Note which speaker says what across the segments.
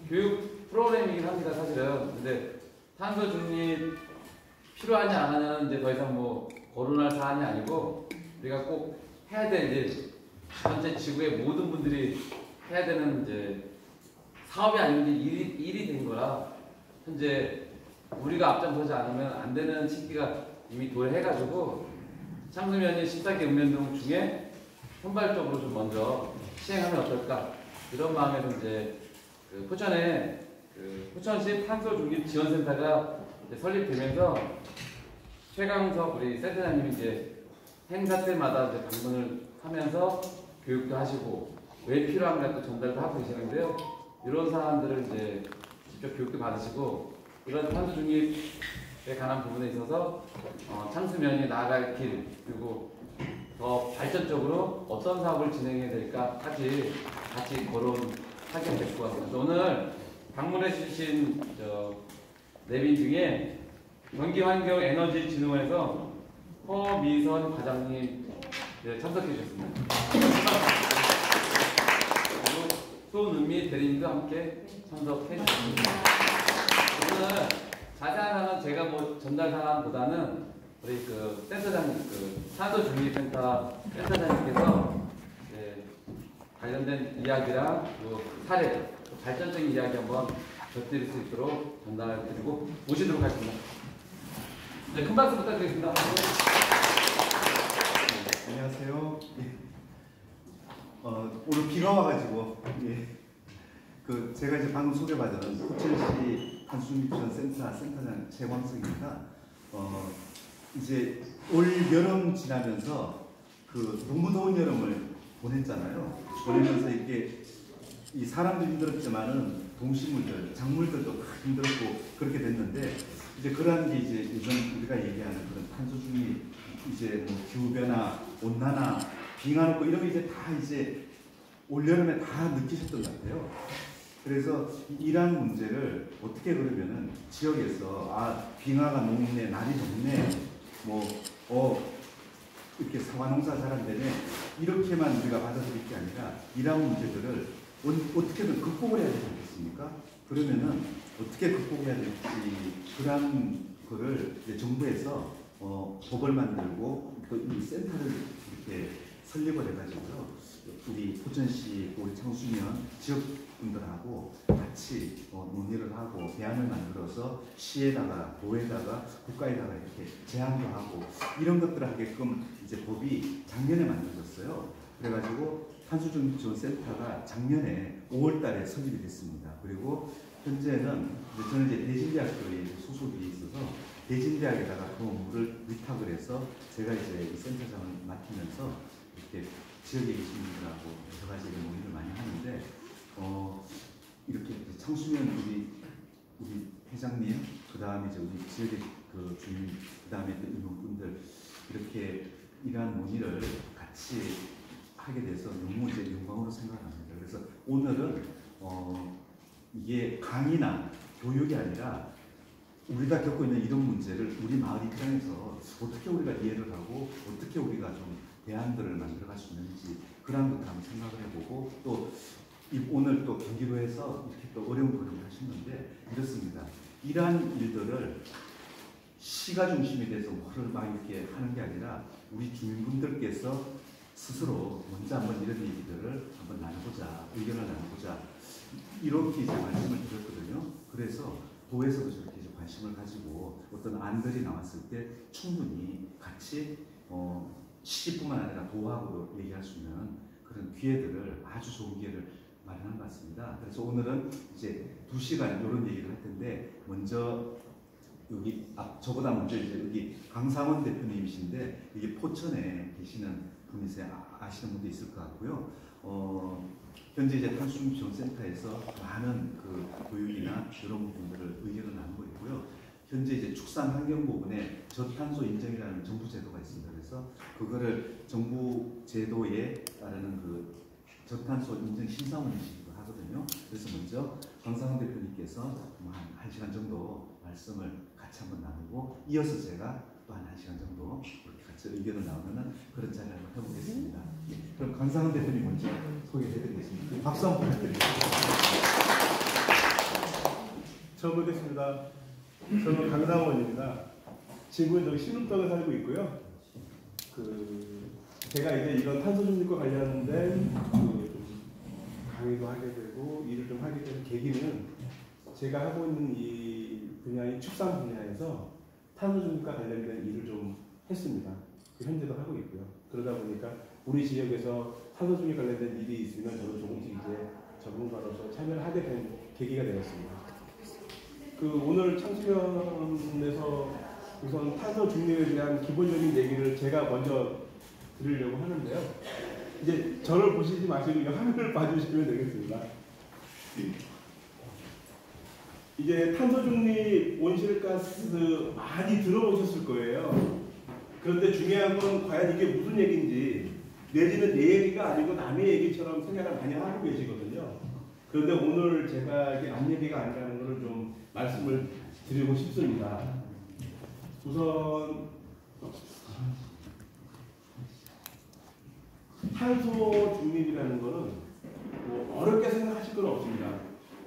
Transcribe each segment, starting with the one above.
Speaker 1: 교육 프로그램이긴 합니다, 사실은. 근데 탄소 중립 필요하냐 안 하냐는 이제 더 이상 뭐 거론할 사안이 아니고 우리가 꼭 해야 될 일, 전체 지구의 모든 분들이 해야 되는 이제 사업이 아닌 게 일이 된 거라 현재 우리가 앞장서지 않으면 안 되는 시기가 이미 도래해가지고 창수면이 14개 읍면동 중에 선발적으로 좀 먼저 시행하면 어떨까 이런 마음에서 이제 그 포천에 포천시 탄소 중립 지원센터가 이제 설립되면서 최강석 우리 센터장님이 이제 행사 때마다 이제 방문을 하면서 교육도 하시고 왜 필요한가 또 전달도 하고 계시는데요. 이런 사람들을 이제 직접 교육도 받으시고 이런 탄소 중립에 관한 부분에 있어서 창수면이 나아갈 길 그리고 더 발전적으로 어떤 사업을 진행해야 될까까지 같이 거론하게 될 것 같습니다. 오늘 방문해 주신 내빈 중에 경기환경에너지진흥원에서 허미선 과장님 참석해 주셨습니다. 그리고 손은미 대리님도 함께 참석해 주셨습니다. 오늘 자세한 사항은 제가 뭐 전달 사항보다는 우리 그 센터장님, 탄소중립센터 센터장님께서 관련된 이야기랑 사례, 발전적인 이야기 한번 곁들일 수 있도록 전달드리고 모시도록 하겠습니다. 네, 큰 박수 부탁드리겠습니다.
Speaker 2: 안녕하세요. 오늘 비가 와가지고 제가 이제 방금 소개받은 포천시 탄소중립지원센터 최광석입니다. 이제 올 여름 지나면서 너무 더운 여름을 보냈잖아요. 보내면서 이렇게 이 사람도 힘들었지만은 동식물들, 작물들도 다 힘들었고 그렇게 됐는데 이제 그러한 게 이제 요즘 우리가 얘기하는 그런 탄소 중립, 이제 뭐 기후 변화, 온난화, 빙하 녹고 이런 게 이제 다 이제 올 여름에 다 느끼셨던 것 같아요. 그래서 이러한 문제를 어떻게 그러면은 지역에서 빙하가 녹네, 날이 덥네, 이렇게 사과농사 잘한다네 이렇게만 우리가 받아들일 게 아니라 이러한 문제들을 어떻게든 극복을 해야 되지 않겠습니까? 그러면은 어떻게 극복해야 될지 그런 거를 이제 정부에서 법을 만들고 또 이 센터를 이렇게 설립을 해가지고요. 우리 포천시 우리 창수면 지역분들하고 같이 논의를 하고 대안을 만들어서 시에다가 도에다가 국가에다가 이렇게 제안도 하고 이런 것들을 하게끔 이제 법이 작년에 만들어졌어요. 그래가지고 탄소중립지원센터가 작년에 5월달에 설립이 됐습니다. 그리고 현재는 저는 이제 대진대학교에 소속이 있어서 대진대학에다가 그 업무를 위탁을 해서 제가 이제 이 센터장을 맡으면서 이렇게 지역에 계신 분들하고 여러 가지 논의를 많이 하는데 이렇게 창수면 우리 회장님, 그 다음에 이제 우리 지역의 그 주민, 그 다음에 또 임원분들 이렇게 이러한 논의를 같이 하게 돼서 너무 이제 영광으로 생각합니다. 그래서 오늘은 이게 강의나 교육이 아니라 우리가 겪고 있는 이런 문제를 우리 마을 입장에서 어떻게 우리가 이해를 하고 어떻게 우리가 좀 대안들을 만들어갈 수 있는지 그런 것도 한번 생각을 해보고 또 오늘 또 경기도에서 이렇게 또 어려운 고민을 하셨는데 이렇습니다. 이러한 일들을 시가 중심이 돼서 뭐를 막 이렇게 하는 게 아니라 우리 주민분들께서 스스로 먼저 한번 이런 얘기들을 한번 나눠보자, 의견을 나눠보자 이렇게 이제 말씀을 드렸거든요. 그래서 도에서도 저렇게 이제 관심을 가지고 어떤 안들이 나왔을 때 충분히 같이 시뿐만 아니라 도하고도 얘기할 수 있는 그런 기회들을 아주 좋은 기회를 마련한 것 같습니다. 그래서 오늘은 이제 2시간 이런 얘기를 할 텐데 먼저 여기 저보다 먼저 이제 여기 강상원 대표님이신데 이게 포천에 계시는 분이세요. 아시는 분도 있을 것 같고요. 현재 이제 탄소중립지원센터에서 많은 그 교육이나 이런 부분들을 의견을 나누고 있고요. 현재 이제 축산환경 부분에 저탄소 인정이라는 정부 제도가 있습니다. 그래서 그거를 정부 제도에 따르는 그 저탄소 인증 심사원이시기도 하거든요. 그래서 먼저 강상원 대표님께서 한 1시간 정도 말씀을 같이 한번 나누고 이어서 제가 또 한 1시간 정도 이렇게 같이 의견을 나누는 그런 자리를 한번 해보겠습니다. 그럼 강상원 대표님 먼저 소개해드리겠습니다. 박수 한번 부탁드립니다.
Speaker 3: 처음 뵙겠습니다. 저는 강상원입니다. 지금은 저기 신흥동에 살고 있고요. 제가 이제 이런 탄소 중립과 관련된 좀 강의도 하게 되고 일을 좀 하게 된 계기는 제가 하고 있는 이 분야인 축산 분야에서 탄소 중립과 관련된 일을 좀 했습니다. 현재도 하고 있고요. 그러다 보니까 우리 지역에서 탄소 중립 관련된 일이 있으면 저는 조금씩 이제 전문가로서 참여를 하게 된 계기가 되었습니다. 오늘 창수연에서 우선 탄소 중립에 대한 기본적인 얘기를 제가 먼저 드리려고 하는데요. 이제 저를 보시지 마시고 이 화면을 봐주시면 되겠습니다. 이제 탄소 중립 온실가스 많이 들어보셨을 거예요. 그런데 중요한 건 과연 이게 무슨 얘기인지 내지는 내 얘기가 아니고 남의 얘기처럼 생각을 많이 하고 계시거든요. 그런데 오늘 제가 이게 남 얘기가 아니라는 것을 좀 말씀을 드리고 싶습니다. 우선 탄소 중립이라는 것은 뭐 어렵게 생각하실 건 없습니다.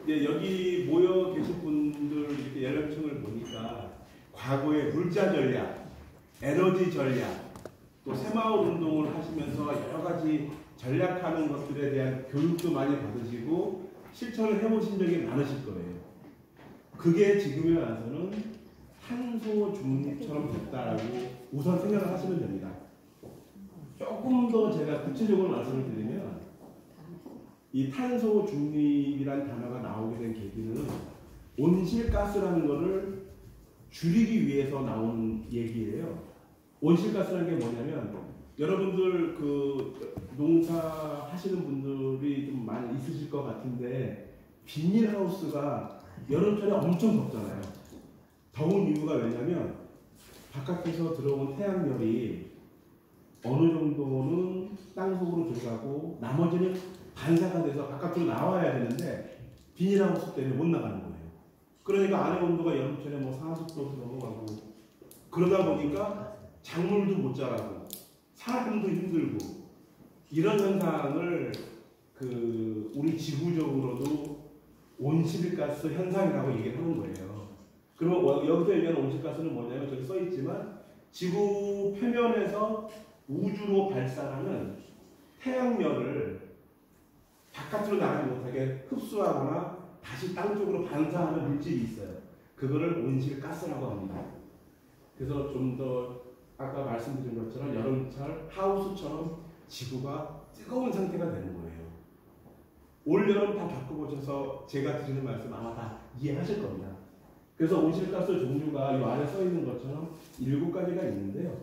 Speaker 3: 이제 여기 모여 계신 분들 이렇게 연령층을 보니까 과거의 물자 전략, 에너지 전략, 또 새마을 운동을 하시면서 여러 가지 전략하는 것들에 대한 교육도 많이 받으시고 실천을 해보신 적이 많으실 거예요. 그게 지금에 와서는 탄소 중립처럼 됐다라고 우선 생각을 하시면 됩니다. 조금 더 제가 구체적으로 말씀을 드리면 이 탄소 중립이라는 단어가 나오게 된 계기는 온실가스라는 것을 줄이기 위해서 나온 얘기예요. 온실가스라는 게 뭐냐면 여러분들 농사 하시는 분들이 좀 많이 있으실 것 같은데 비닐하우스가 여름철에 엄청 덥잖아요. 더운 이유가 왜냐면 바깥에서 들어온 태양열이 어느 정도는 땅속으로 들어가고 나머지는 반사가 돼서 바깥으로 나와야 되는데 비닐하우스 때문에 못 나가는 거예요. 그러니까 안에 온도가 여름철에 뭐 40도 넘어가고 그러다 보니까 작물도 못 자라고 사람도 힘들고 이런 현상을 우리 지구적으로도 온실가스 현상이라고 얘기를 하는 거예요. 그러면 여기서 얘기하는 온실가스는 뭐냐면 저기 써 있지만 지구 표면에서 우주로 발산하는 태양열을 바깥으로 나가지 못하게 흡수하거나 다시 땅 쪽으로 반사하는 물질이 있어요. 그거를 온실가스라고 합니다. 그래서 좀 더 아까 말씀드린 것처럼 여름철 하우스처럼 지구가 뜨거운 상태가 되는 거예요. 올 여름 다 겪어보셔서 제가 드리는 말씀 아마 다 이해하실 겁니다. 그래서 온실가스 종류가 이 안에 써 있는 것처럼 7가지가 있는데요.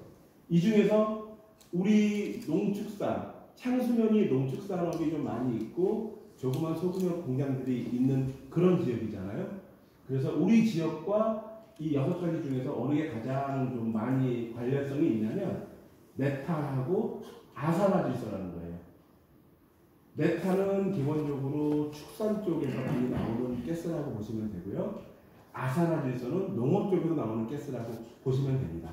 Speaker 3: 이 중에서 우리 농축산, 창수면이 농축산업이 좀 많이 있고 조그만 소규모 공장들이 있는 그런 지역이잖아요. 그래서 우리 지역과 이 6가지 중에서 어느 게 가장 좀 많이 관련성이 있냐면 메탄하고 아산화질소라는 거예요. 메탄은 기본적으로 축산 쪽에서 많이 나오는 가스라고 보시면 되고요. 아산화질소는 농업 쪽에서 나오는 가스라고 보시면 됩니다.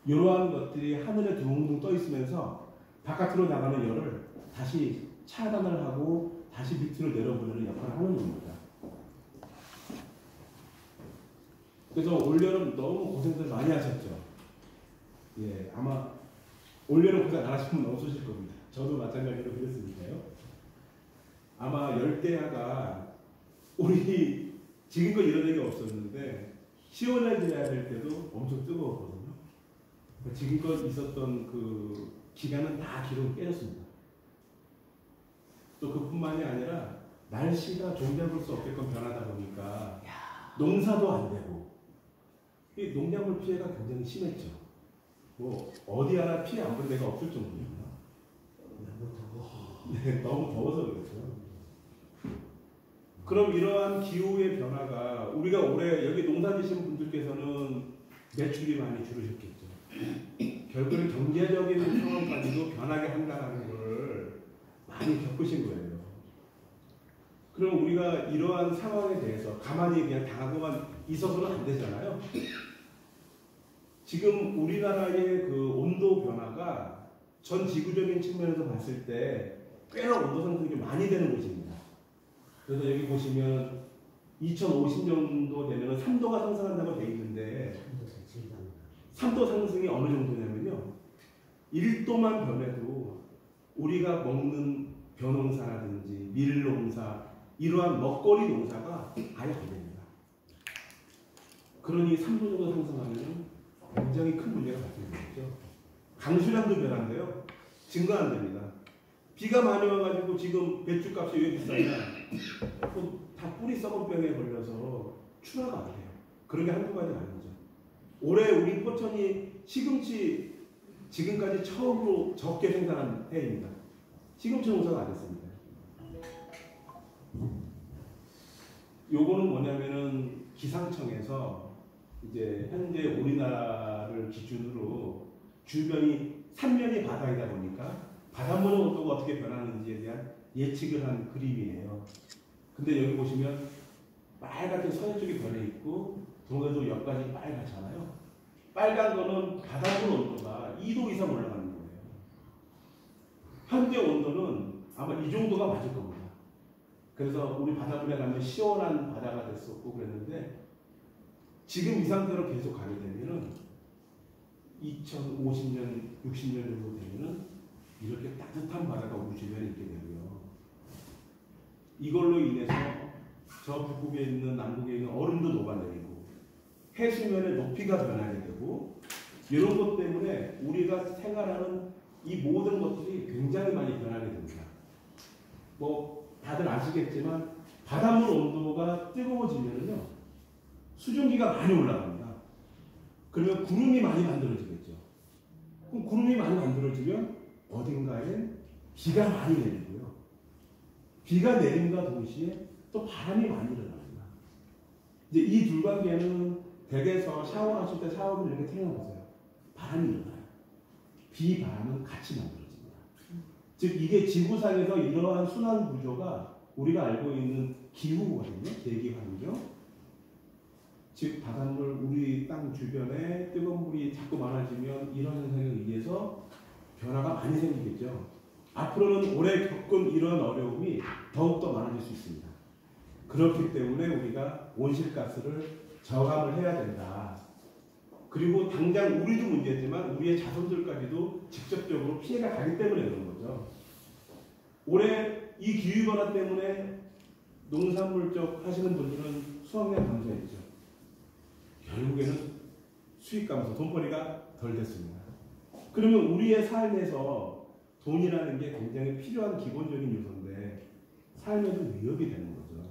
Speaker 3: 이러한 것들이 하늘에 둥둥 떠 있으면서 바깥으로 나가는 열을 다시 차단을 하고 다시 밑으로 내려보내는 역할을 하는 겁니다. 그래서 올여름 너무 고생들 많이 하셨죠. 예, 아마 올여름 고생 안 하시면 너무 쏘실 겁니다. 저도 마찬가지로 그랬으니까요. 아마 열대야가 우리 지금껏 이런 얘기 없었는데 시원해져야 될 때도 엄청 뜨거웠거든요. 지금껏 있었던 그 기간은 다 기록이 깨졌습니다. 또 그뿐만이 아니라 날씨가 종잡을 수 없게끔 변하다 보니까 농사도 안 되고 이 농작물 피해가 굉장히 심했죠. 뭐 어디 하나 피해 안 본 데가 없을 정도입니다. 네, 너무 더워서 그렇죠. 그럼 이러한 기후의 변화가 우리가 올해 여기 농사 지신 분들께서는 매출이 많이 줄으셨겠죠. 결국은 경제적인 상황까지도 변하게 한다는 걸 많이 겪으신 거예요. 그럼 우리가 이러한 상황에 대해서 가만히 그냥 당하고만 있어서는 안 되잖아요. 지금 우리나라의 그 온도 변화가 전 지구적인 측면에서 봤을 때 꽤나 온도 상승이 좀 많이 되는 곳입니다. 그래서 여기 보시면 2050년도 되면 3도가 상승한다고 돼 있는데 3도 상승이 어느 정도냐면요. 1도만 변해도 우리가 먹는 벼농사라든지 밀농사 이러한 먹거리 농사가 아예 안 됩니다. 그러니 3도 정도 상승하면 굉장히 큰 문제가 발생되죠. 강수량도 변한데요. 증가 안 됩니다. 비가 많이 와가지고 지금 배추값이 왜 비싸냐? 다 뿌리 썩은 병에 걸려서 출하가 안 돼요. 그런 게 한두 가지 아니죠. 올해 우리 포천이 시금치 지금까지 처음으로 적게 생산한 해입니다. 시금치 농사가 안 됐습니다. 요거는 뭐냐면은 기상청에서 이제 현재 우리나라를 기준으로 주변이 삼면이 바다이다 보니까 바닷물 온도가 어떻게 변하는지에 대한 예측을 한 그림이에요. 근데 여기 보시면 빨갛게 서해 쪽이 변해 있고 동해도 옆까지 빨갛잖아요. 빨간 거는 바닷물 온도가 2도 이상 올라가는 거예요. 현재 온도는 아마 이 정도가 맞을 겁니다. 그래서 우리 바닷물에 가면 시원한 바다가 됐었고 그랬는데 지금 이 상태로 계속 가게 되면은 2050년, 60년 정도 되면은 이렇게 따뜻한 바다가 우리 주변에 있게 되고요. 이걸로 인해서 저 북극에 있는 남극에 있는 얼음도 녹아내리고 해수면의 높이가 변하게 되고 이런 것 때문에 우리가 생활하는 이 모든 것들이 굉장히 많이 변하게 됩니다. 뭐 다들 아시겠지만 바닷물 온도가 뜨거워지면요 수증기가 많이 올라갑니다. 그러면 구름이 많이 만들어지겠죠. 그럼 구름이 많이 만들어지면 어딘가에 비가 많이 내리고요. 비가 내림과 동시에 또 바람이 많이 일어납니다. 이제 이 둘 관계는 댁에서 샤워하실 때 샤워를 이렇게 틀어보세요. 바람이 일어나요. 비, 바람은 같이 만들어집니다. 즉 이게 지구상에서 이러한 순환 구조가 우리가 알고 있는 기후거든요. 대기 환경. 즉 바닷물 우리 땅 주변에 뜨거운 물이 자꾸 많아지면 이런 현상에 의해서 변화가 많이 생기겠죠. 앞으로는 올해 겪은 이런 어려움이 더욱더 많아질 수 있습니다. 그렇기 때문에 우리가 온실가스를 저감을 해야 된다. 그리고 당장 우리도 문제지만 우리의 자손들까지도 직접적으로 피해가 가기 때문에 그런 거죠. 올해 이 기후변화 때문에 농산물 쪽 하시는 분들은 수확량 감소했죠. 결국에는 수익 감소, 돈벌이가 덜 됐습니다. 그러면 우리의 삶에서 돈이라는 게 굉장히 필요한 기본적인 요소인데 삶에도 위협이 되는 거죠.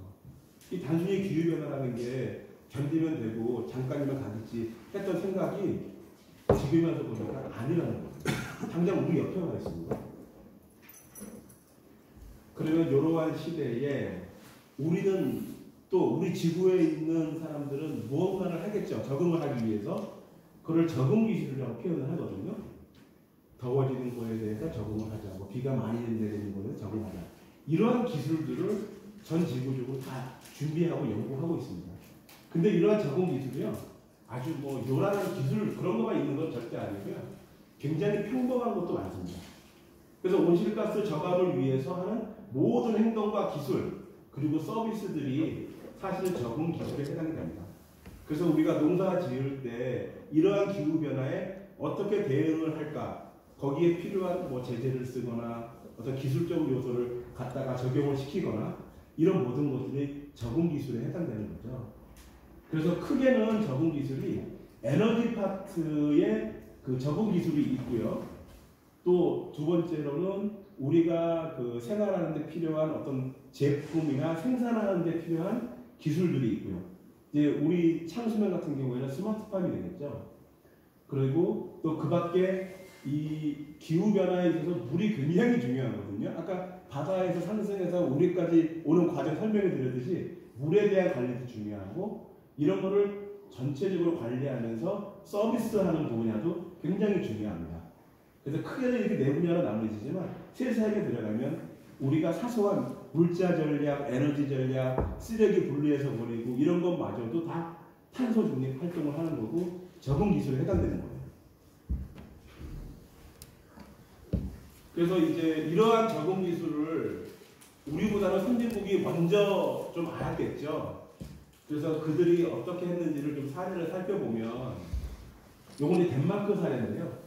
Speaker 3: 이 단순히 기후변화라는 게 견디면 되고 잠깐이면 가겠지 했던 생각이 지금 와서 보니까 아니라는 거죠. 당장 우리 옆에 와 있습니다. 그러면 이러한 시대에 우리는 또 우리 지구에 있는 사람들은 무언가를 하겠죠. 적응을 하기 위해서. 그걸 적응 기술이라고 표현을 하거든요. 더워지는 거에 대해서 적응을 하자. 뭐 비가 많이 내리는 거에 대해서 적응하자. 이러한 기술들을 전 지구적으로 다 준비하고 연구하고 있습니다. 근데 이러한 적응 기술이요. 아주 뭐 요란한 기술 그런 거만 있는 건 절대 아니고요. 굉장히 평범한 것도 많습니다. 그래서 온실가스 저감을 위해서 하는 모든 행동과 기술 그리고 서비스들이 사실 적응 기술에 해당이 됩니다. 그래서 우리가 농사 지을 때 이러한 기후변화에 어떻게 대응을 할까 거기에 필요한 뭐 제재를 쓰거나 어떤 기술적 요소를 갖다가 적용을 시키거나 이런 모든 것들이 적응 기술에 해당되는 거죠. 그래서 크게는 적응 기술이 에너지 파트의 그 적응 기술이 있고요. 또 두 번째로는 우리가 그 생활하는 데 필요한 어떤 제품이나 생산하는 데 필요한 기술들이 있고요. 이제 우리 창수면 같은 경우에는 스마트팜이 되겠죠. 그리고 또 그 밖에 이 기후변화에 있어서 물이 굉장히 중요하거든요. 아까 바다에서 상승해서 우리까지 오는 과정 설명해 드렸듯이 물에 대한 관리도 중요하고 이런 거를 전체적으로 관리하면서 서비스하는 분야도 굉장히 중요합니다. 그래서 크게는 이렇게 네 분야로 나눠지지만 세세하게 들어가면 우리가 사소한 물자 전략, 에너지 전략, 쓰레기 분리해서 버리고 이런 것마저도 다 탄소 중립 활동을 하는 거고 적응 기술에 해당되는 거예요. 그래서 이제 이러한 적응 기술을 우리보다는 선진국이 먼저 좀 알았겠죠. 그래서 그들이 어떻게 했는지를 좀 사례를 살펴보면 요건 이제 덴마크 사례인데요.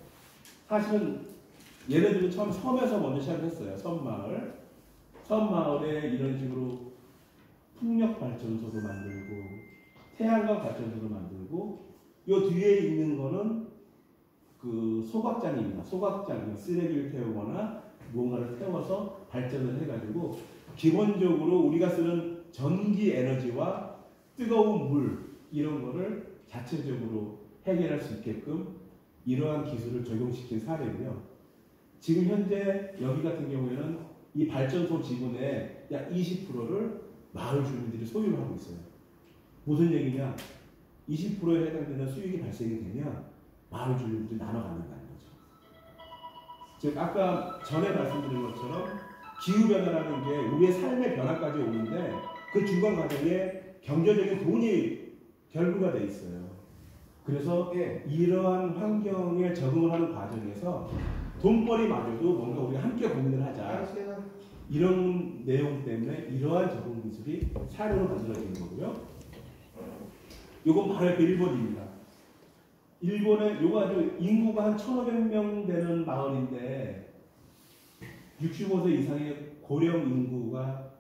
Speaker 3: 사실은 얘네들은 처음 섬에서 먼저 시작했어요. 섬마을에 이런 식으로 풍력 발전소도 만들고 태양광 발전소도 만들고 요 뒤에 있는 거는 그 소각장입니다. 소각장, 쓰레기를 태우거나 무언가를 태워서 발전을 해가지고 기본적으로 우리가 쓰는 전기 에너지와 뜨거운 물 이런 거를 자체적으로 해결할 수 있게끔 이러한 기술을 적용시킨 사례고요. 지금 현재 여기 같은 경우에는 이 발전소 지분의 약 20%를 마을 주민들이 소유를 하고 있어요. 무슨 얘기냐? 20%에 해당되는 수익이 발생이 되면 마을 주민들이 나눠 갖는다는 거죠. 즉 아까 전에 말씀드린 것처럼 기후변화라는 게 우리의 삶의 변화까지 오는데 그 중간 과정에 경제적인 돈이 결부가 돼 있어요. 그래서 이러한 환경에 적응을 하는 과정에서 돈벌이마저도 뭔가 우리가 함께 고민을 하자. 이런 내용 때문에 이러한 적응 기술이 사례로 만들어지는 거고요. 이건 바로 그 일본입니다. 일본의 요거 아주 인구가 한 1,500명 되는 마을인데 65세 이상의 고령 인구가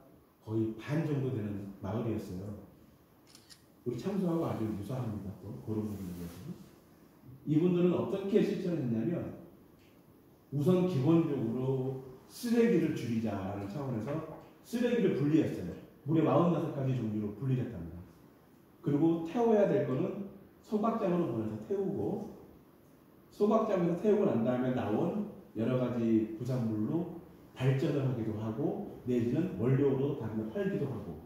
Speaker 3: 거의 반 정도 되는 마을이었어요. 우리 참수하고 아주 유사합니다. 또 그런 부분에서는 이분들은 어떻게 실천했냐면 우선 기본적으로 쓰레기를 줄이자라는 차원에서 쓰레기를 분리했어요. 무려 45가지 종류로 분리했답니다. 그리고 태워야 될 거는 소각장으로 보내서 태우고 소각장에서 태우고 난 다음에 나온 여러 가지 부산물로 발전을 하기도 하고 내지는 원료로 다른 걸 팔기도 하고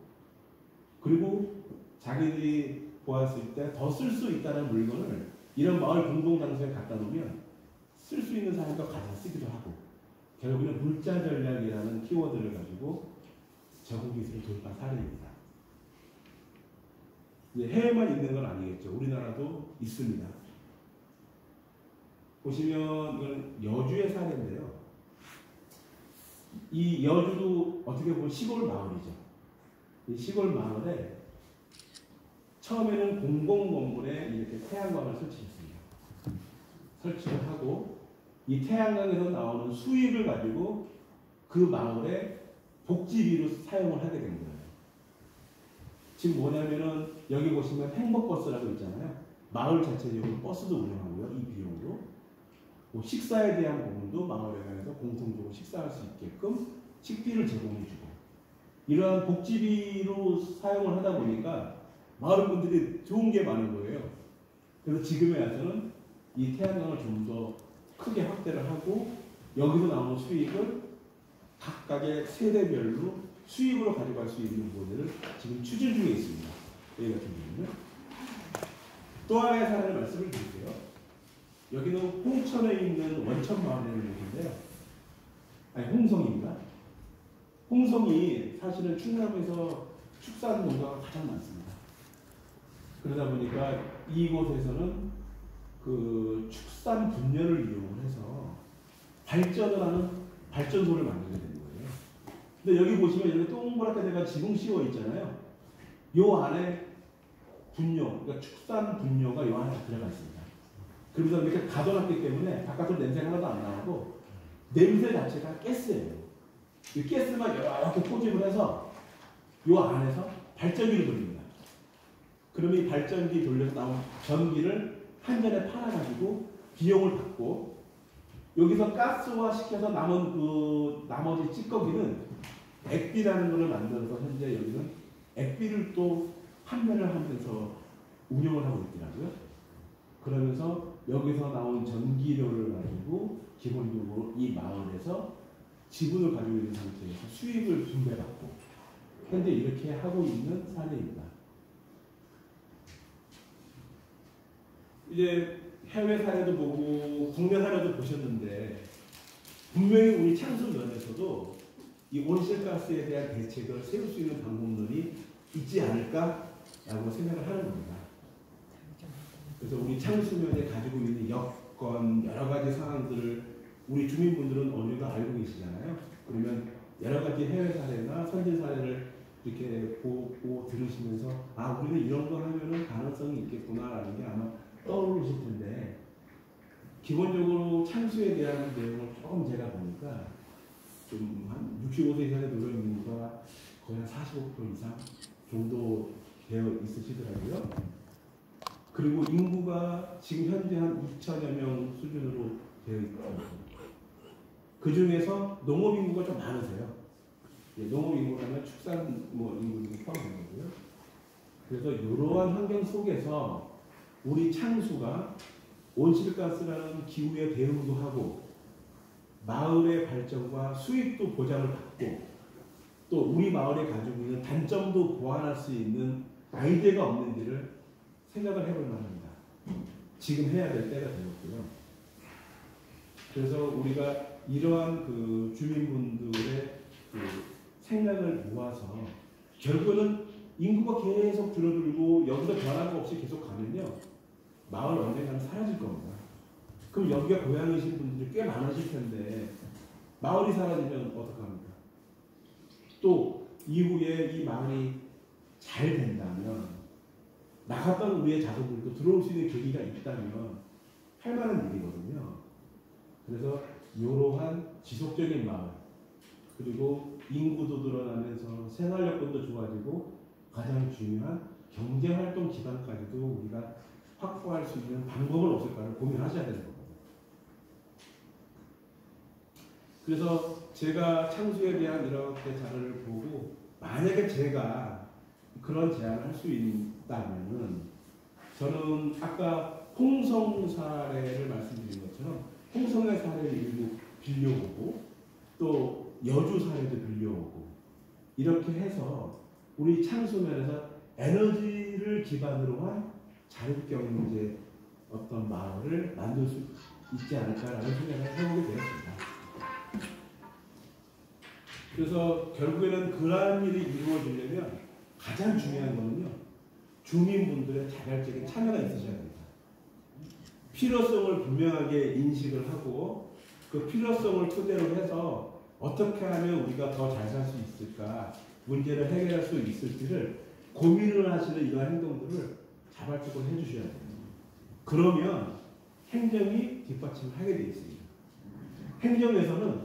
Speaker 3: 그리고 자기들이 보았을 때 더 쓸 수 있다는 물건을 이런 마을 공동장소에 갖다 놓으면 쓸 수 있는 사람과 가장 쓰기도 하고 결국에는 물자 전략이라는 키워드를 가지고 적응 기술을 도입한 사례입니다. 해외만 있는 건 아니겠죠. 우리나라도 있습니다. 보시면 이건 여주의 사례인데요. 이 여주도 어떻게 보면 시골 마을이죠. 이 시골 마을에 처음에는 공공건물에 이렇게 태양광을 설치했습니다. 설치를 하고 이 태양광에서 나오는 수익을 가지고 그 마을에 복지비로 사용을 하게 된 거예요. 지금 뭐냐면은 여기 보시면 행복버스라고 있잖아요. 마을 자체적으로 버스도 운영하고요. 이 비용으로. 뭐 식사에 대한 부분도 마을에 가서 공통적으로 식사할 수 있게끔 식비를 제공해주고 이러한 복지비로 사용을 하다 보니까 마을 분들이 좋은 게 많은 거예요. 그래서 지금에 와서는 이 태양광을 좀 더 크게 확대를 하고 여기서 나오는 수익을 각각의 세대별로 수익으로 가져갈 수 있는 모델을 지금 추진 중에 있습니다. 여기 같은 경우는 또 하나의 사례를 말씀을 드릴게요. 여기는 홍천에 있는 원천마을이라는 곳인데요. 아니 홍성입니다. 홍성이 사실은 충남에서 축산 농가가 가장 많습니다. 그러다 보니까 이곳에서는 그 축산 분열을 이용을 해서 발전을 하는 발전소를 만들게 된 거예요. 근데 여기 보시면 이렇게 동그랗게 내가 지붕 씌워 있잖아요. 요 안에 분뇨, 그러니까 축산 분뇨가 요 안에 들어가 있습니다. 그래서 이렇게 가둬놨기 때문에 바깥으로 냄새가 하나도 안 나고 냄새 자체가 가스예요. 이 가스만 이렇게 포집을 해서 요 안에서 발전기를 돌립니다. 그러면 이 발전기 돌려서 나온 전기를 한 전에 팔아가지고 비용을 받고 여기서 가스화 시켜서 남은 그 나머지 찌꺼기는 액비라는 것을 만들어서 현재 여기는 액비를 또 판매를 하면서 운영을 하고 있더라고요. 그러면서 여기서 나온 전기료를 가지고 기본적으로 이 마을에서 지분을 가지고 있는 상태에서 수익을 분배받고 현재 이렇게 하고 있는 사례입니다. 이제 해외 사례도 보고 국내 사례도 보셨는데 분명히 우리 창수면에서도 이 온실가스에 대한 대책을 세울 수 있는 방법론이 있지 않을까라고 생각을 하는 겁니다. 그래서 우리 창수면에 가지고 있는 여건 여러 가지 상황들을 우리 주민분들은 어느 정도 알고 계시잖아요. 그러면 여러 가지 해외 사례나 선진 사례를 이렇게 보고 들으시면서 아 우리는 이런 거 하면은 가능성이 있겠구나라는 게 아마 떠오르실 텐데 기본적으로 창수에 대한 내용을 조금 제가 보니까 좀 한 65세 이상의 노령인구가 거의 한 45% 이상 정도 되어 있으시더라고요. 그리고 인구가 지금 현재 한 2천여 명 수준으로 되어 있고 그 중에서 농업 인구가 좀 많으세요. 예, 농업 인구라면 축산 뭐 인구도 포함된 거고요. 그래서 이러한 환경 속에서 우리 창수가 온실가스라는 기후에 대응도 하고 마을의 발전과 수익도 보장을 받고 또 우리 마을에 가지고 있는 단점도 보완할 수 있는 아이디어가 없는지를 생각을 해볼 만합니다. 지금 해야 될 때가 되었고요. 그래서 우리가 이러한 그 주민분들의 그 생각을 모아서 결국은 인구가 계속 줄어들고 여기서 변화가 없이 계속 가면요 마을 언젠가는 사라질 겁니다. 그럼 여기가 고향이신 분들이 꽤 많으실 텐데 마을이 사라지면 어떡합니까? 또 이후에 이 마을이 잘 된다면 나갔던 우리의 자손들도 들어올 수 있는 계기가 있다면 할 만한 일이거든요. 그래서 이러한 지속적인 마을 그리고 인구도 늘어나면서 생활 여건도 좋아지고 가장 중요한 경제활동 기반까지도 우리가 확보할 수 있는 방법은 없을까를 고민하셔야 되는 겁니다. 그래서 제가 창수에 대한 이렇게 자료를 보고 만약에 제가 그런 제안을 할 수 있다면은 저는 아까 홍성 사례를 말씀드린 것처럼 홍성의 사례를 일부 빌려오고 또 여주 사례도 빌려오고 이렇게 해서 우리 창수면에서 에너지를 기반으로 한 자립경제 어떤 마을을 만들 수 있지 않을까라는 생각을 해보게 되었습니다. 그래서 결국에는 그러한 일이 이루어지려면 가장 중요한 거는요. 주민분들의 자발적인 참여가 있으셔야 됩니다. 필요성을 분명하게 인식을 하고 그 필요성을 토대로 해서 어떻게 하면 우리가 더 잘 살 수 있을까 문제를 해결할 수 있을지를 고민을 하시는 이러한 행동들을 자발적으로 해주셔야 돼요. 그러면 행정이 뒷받침을 하게 되어 있습니다. 행정에서는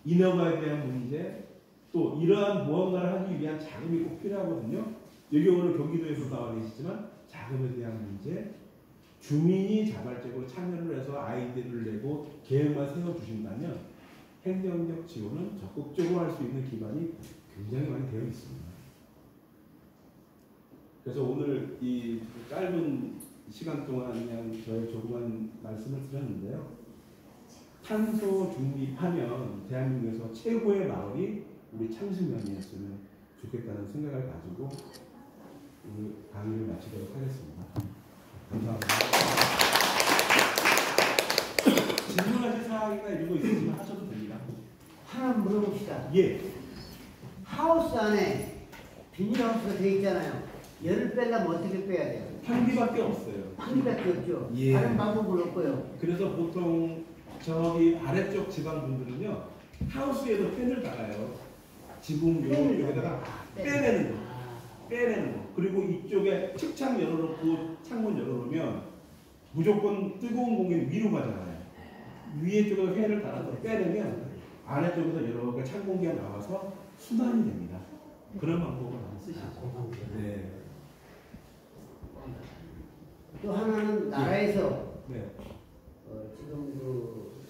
Speaker 3: 인허가에 대한 문제 또 이러한 무언가를 하기 위한 자금이 꼭 필요하거든요. 여기 오늘 경기도에서 나와 계시지만 자금에 대한 문제 주민이 자발적으로 참여를 해서 아이디어를 내고 계획만 세워주신다면 행정적 지원은 적극적으로 할 수 있는 기반이 굉장히 많이 되어 있습니다. 그래서 오늘 이 짧은 시간 동안 그냥 저의 조그만 말씀을 드렸는데요. 탄소 중립하면 대한민국에서 최고의 마을이 우리 창수면이었으면 좋겠다는 생각을 가지고 오늘 강의를 마치도록 하겠습니다. 감사합니다. 질문하실 사항이나 이런 거 있으시면 하셔도 됩니다.
Speaker 4: 하나 물어봅시다.
Speaker 3: 예.
Speaker 4: 하우스 안에 비닐하우스가 되어 있잖아요. 열을 빼려면 어떻게 빼야 돼요?
Speaker 3: 환기밖에 없어요.
Speaker 4: 환기밖에 없죠.
Speaker 3: 예.
Speaker 4: 다른 방법은 없고요.
Speaker 3: 그래서 보통 저기 아래쪽 지방 분들은요 하우스에도 팬을 달아요. 지붕 쪽에다가 빼내는 거. 빼내는 거. 그리고 이쪽에 책창 열어놓고 창문 열어놓으면 무조건 뜨거운 공기 위로 가잖아요. 위에 쪽에 팬을 달아서 빼내면 아래쪽에서 이렇게 찬 공기가 나와서 순환이 됩니다. 그런 방법을 한번 쓰시죠. 네.
Speaker 4: 또 하나는 나라에서
Speaker 3: 네.
Speaker 4: 지금 그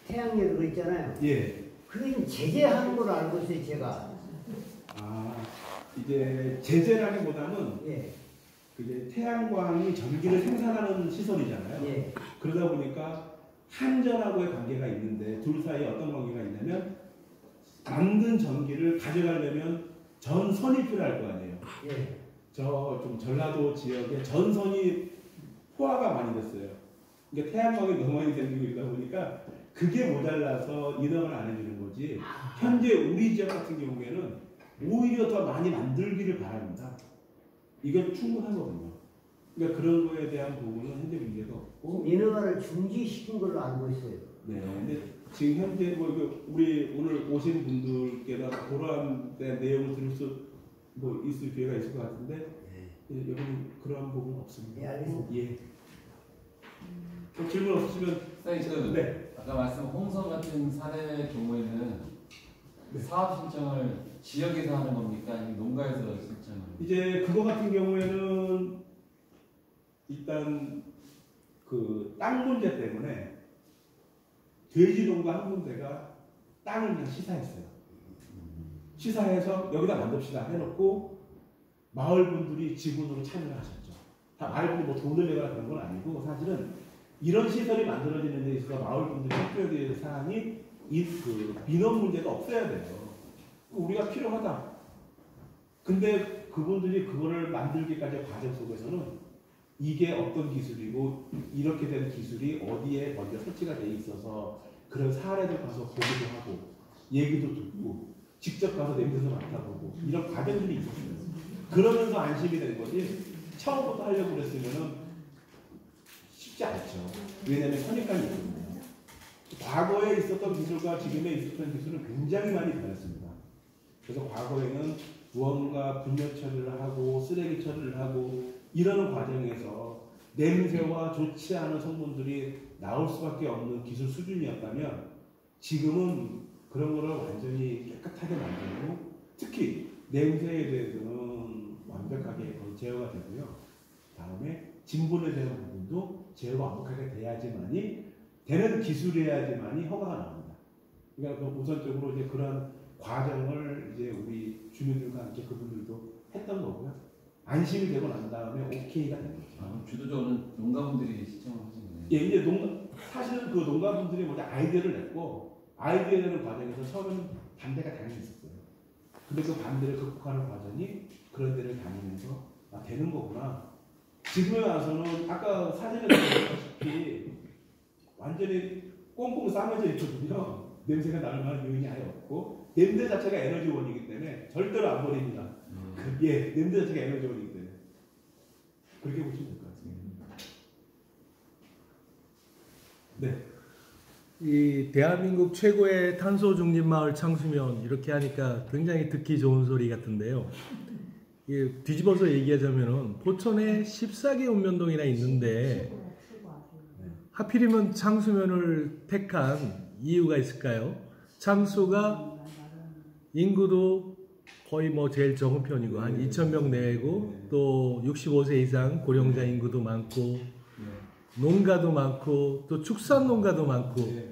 Speaker 4: 태양열 그거 있잖아요.
Speaker 3: 예.
Speaker 4: 그게 좀 제재하는 걸로 알고 있어요, 제가.
Speaker 3: 아, 이제 제재라기보다는
Speaker 4: 예.
Speaker 3: 그게 태양광이 전기를 생산하는 시설이잖아요.
Speaker 4: 예.
Speaker 3: 그러다 보니까 한전하고의 관계가 있는데 둘 사이에 어떤 관계가 있냐면 만든 전기를 가져가려면 전선이 필요할 거 아니에요.
Speaker 4: 예.
Speaker 3: 저 좀 전라도 지역에 전선이 포화가 많이 됐어요. 그러니까 태양광이 너무 많이 생기고 있다 보니까 그게 모자라서 인허가를 안 해주는 거지. 현재 우리 지역 같은 경우에는 오히려 더 많이 만들기를 바랍니다. 이건 충분하거든요. 그러니까 그런 거에 대한 부분은 현재 문제가 없고.
Speaker 4: 인허가를 중지시킨 걸로 알고 있어요.
Speaker 3: 네. 근데 지금 현재 뭐 우리 오늘 오신 분들께다 그러한 내용을 들을 수 뭐 있을 기회가 있을 것 같은데 예, 여기는 그런 부분 없습니다.
Speaker 4: 네, 알겠습니다.
Speaker 3: 예. 또 질문 없으시면
Speaker 1: 선생님,
Speaker 3: 네.
Speaker 1: 아까 말씀 홍성 같은 사례 경우에는
Speaker 3: 네.
Speaker 1: 사업 신청을 지역에서 하는 겁니까? 아니면 농가에서 신청을?
Speaker 3: 이제 그거 같은 경우에는 일단 그 땅 문제 때문에 돼지농가 한 군데가 땅을 그냥 시사했어요. 시사해서 여기다 만듭시다 해놓고 마을 분들이 지분으로 참여를 하셨죠. 다 마을 분들이 뭐 돈을 내거나 그런 건 아니고 사실은 이런 시설이 만들어지는 데 있어서 마을 분들이 협조해야 될 사항이 그 민원 문제가 없어야 돼요. 우리가 필요하다. 근데 그분들이 그거를 만들기까지 과정 속에서는 이게 어떤 기술이고 이렇게 된 기술이 어디에 먼저 설치가 돼 있어서 그런 사례들 가서 보기도 하고 얘기도 듣고 직접 가서 냄새도 맡아보고 이런 과정들이 있었어요. 그러면서 안심이 된 거지 처음부터 하려고 그랬으면은 쉽지 않죠. 왜냐하면 선입관이 있거든요. 과거에 있었던 기술과 지금에 있었던 기술은 굉장히 많이 변했습니다. 그래서 과거에는 무언가 분뇨 처리를 하고 쓰레기 처리를 하고 이러는 과정에서 냄새와 좋지 않은 성분들이 나올 수밖에 없는 기술 수준이었다면 지금은 그런 거를 완전히 깨끗하게 만들고 특히 냄새에 대해서는 완벽하게 거의 제어가 되고요. 다음에 진분에 대한 부분도 제어가 완벽하게 돼야지만이 되는 기술이어야지만이 허가가 나옵니다. 그러니까 우선적으로 이제 그런 과정을 이제 우리 주민들과 함께 그분들도 했던 거고요. 안심이 되고 난 다음에 오케이가 된 거죠.
Speaker 1: 아, 주도적으로 농가분들이 신청을 하신 거예요?
Speaker 3: 예, 이제 사실은 그 농가분들이 먼저 아이디어를 냈고 아이디어 내는 과정에서 처음에는 반대가 당연히 있었어요. 근데 그 반대를 극복하는 과정이 그런 데를 다니면서 아, 되는 거구나. 지금에 와서는 아까 사진에 보셨다시피 완전히 꽁꽁 싸매져 있거든요. 냄새가 나는 만한 요인이 아예 없고 냄새 자체가 에너지원이기 때문에 절대로 안 버립니다. 예, 냄새 자체가 에너지원이기 때문에 그렇게 보시면 될 것 같습니다. 네.
Speaker 5: 이 대한민국 최고의 탄소 중립 마을 창수면 이렇게 하니까 굉장히 듣기 좋은 소리 같은데요. 뒤집어서 얘기하자면은 포천에 14개 읍면동이나 있는데 하필이면 창수면을 택한 이유가 있을까요? 창수가 인구도 거의 뭐 제일 적은 편이고 한 2,000명 내외고 또 65세 이상 고령자 인구도 많고 농가도 많고 또 축산 농가도 많고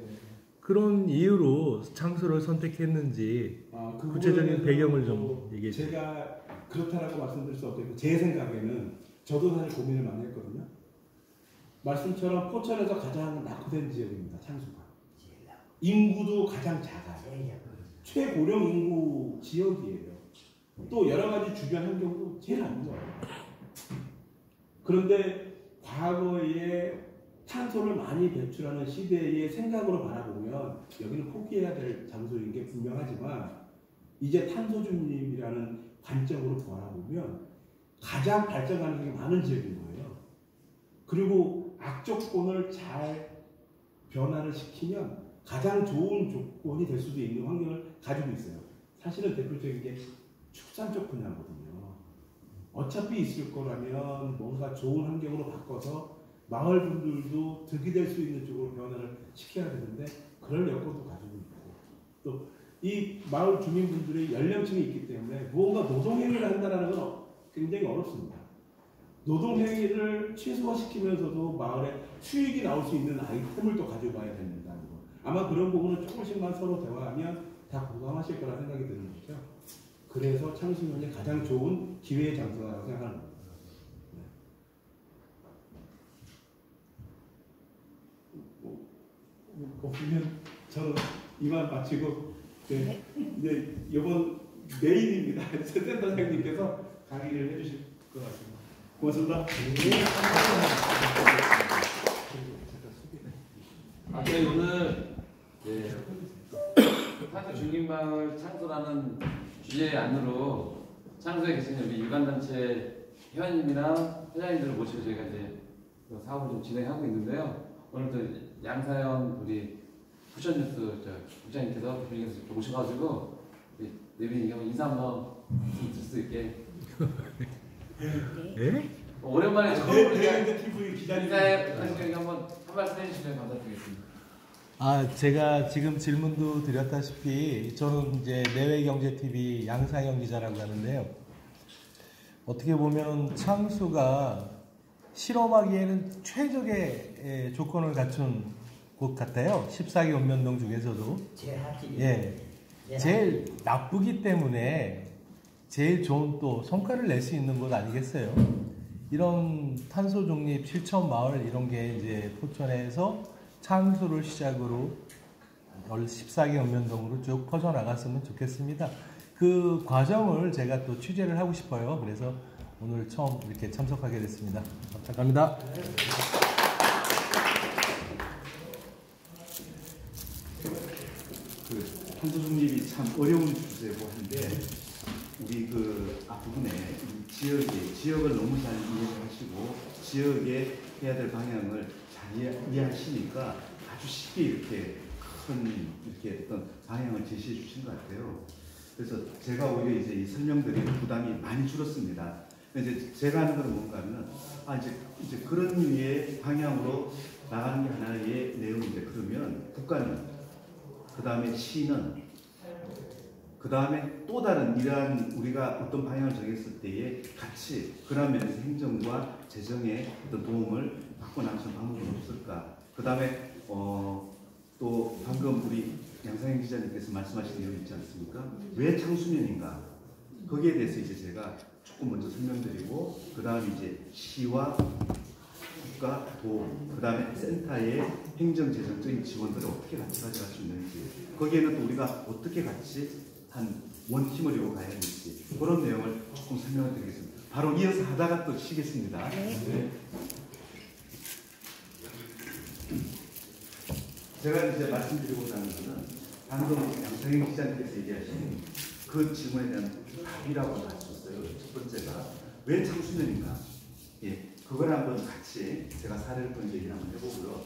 Speaker 5: 그런 이유로 창수를 선택했는지
Speaker 3: 그
Speaker 5: 구체적인 배경을 좀 얘기해 주세요.
Speaker 3: 제가 그렇다라고 말씀드릴 수 없고 제 생각에는 저도 사실 고민을 많이 했거든요. 말씀처럼 포천에서 가장 낙후된 지역입니다. 창수가. 인구도 가장 작아요. 최고령 인구 지역이에요. 또 여러 가지 주변 환경도 제일 안 좋아요. 그런데 과거에 탄소를 많이 배출하는 시대의 생각으로 바라보면 여기는 포기해야 될 장소인 게 분명하지만 이제 탄소 중립이라는 관점으로 바라보면 가장 발전 가능성이 많은 지역인 거예요. 그리고 악조건을 잘 변화를 시키면 가장 좋은 조건이 될 수도 있는 환경을 가지고 있어요. 사실은 대표적인 게 축산 쪽 분야거든요. 어차피 있을 거라면 뭔가 좋은 환경으로 바꿔서 마을 분들도 득이 될 수 있는 쪽으로 변화를 시켜야 되는데 그럴 여건도 가지고 있고 또 이 마을 주민분들의 연령층이 있기 때문에 무언가 노동행위를 한다는 건 굉장히 어렵습니다. 노동행위를 최소화시키면서도 마을에 수익이 나올 수 있는 아이템을 또 가져가야 됩니다. 아마 그런 부분은 조금씩만 서로 대화하면 다 공감하실 거라 생각이 드는 거죠. 그래서 창수면이 가장 좋은 기회의 장소라고 생각하는 겁니다. 없으면 저는 이만 마치고 이제 이번 메인입니다. 센터장님께서 강의를 해주실 것 같습니다. 고맙습니다.
Speaker 1: 저희 오늘 탄소 중립마을 창소라는 주제의 안으로 창소에 계시는 우리 유관단체 회원님이랑 회장님들을 모시고 저희가 이제 사업을 좀 진행하고 있는데요. 오늘 또 양사연 우리 포천뉴스 국장님께서 대표님께서 오셔가지고 내빈이 인사 한번 들수 있게.
Speaker 5: 예?
Speaker 1: 오랜만에 처음으로
Speaker 3: 대인대 TV 기자님
Speaker 1: 인사해 한번 한 말씀 해주시면 감사드리겠습니다.
Speaker 5: 제가 지금 질문도 드렸다시피 저는 이제 내외경제TV 양상영 기자라고 하는데요. 어떻게 보면 창수가 실험하기에는 최적의 조건을 갖춘 곳 같아요. 14기 읍면동 중에서도.
Speaker 4: 제일 합치기.
Speaker 5: 예. 제일 나쁘기 때문에 제일 좋은 또 성과를 낼 수 있는 곳 아니겠어요? 이런 탄소 중립 실천 마을 이런 게 이제 포천에서 창수를 시작으로 14기 읍면동으로 쭉 퍼져나갔으면 좋겠습니다. 그 과정을 제가 또 취재를 하고 싶어요. 그래서 오늘 처음 이렇게 참석하게 됐습니다. 감사합니다.
Speaker 2: 그 탄소 중립이 참 어려운 주제고 한데 우리 그 앞부분에 지역을 너무 잘 이해하시고 지역에 해야 될 방향을 잘 이해하시니까 아주 쉽게 이렇게 큰 이렇게 어떤 방향을 제시해 주신 것 같아요. 그래서 제가 오히려 이제 이 설명드리는 부담이 많이 줄었습니다. 이제 제가 하는 건 뭔가 하면 이제 그런 류의 방향으로 나가는 게 하나의 내용인데 그러면 국가는 그 다음에 시는 그 다음에 또 다른 이러한 우리가 어떤 방향을 정했을 때에 같이 그런 면에서 행정과 재정의 어떤 도움을 받고 나가는 방법은 없을까? 그 다음에 또 방금 우리 양상현 기자님께서 말씀하신 내용 있지 않습니까? 왜 창수면인가? 거기에 대해서 이제 제가 조금 먼저 설명드리고 그 다음에 이제 시와 국가, 도움, 그 다음에 센터의 행정재정적인 지원들을 어떻게 같이 가져갈 수 있는지 거기에는 또 우리가 어떻게 같이 한 원팀을 이루고 가야 될지 그런 내용을 조금 설명을 드리겠습니다. 바로 이어서 하다가 또 쉬겠습니다. 네. 제가 이제 말씀드리고자 하는 것은 방금 양상현 기자님께서 얘기하신 그 질문에 대한 답이라고 하셨어요. 첫 번째가 왜 창수면인가? 예, 그걸 한번 같이 제가 사례를 본 얘기를 한번 해보고요.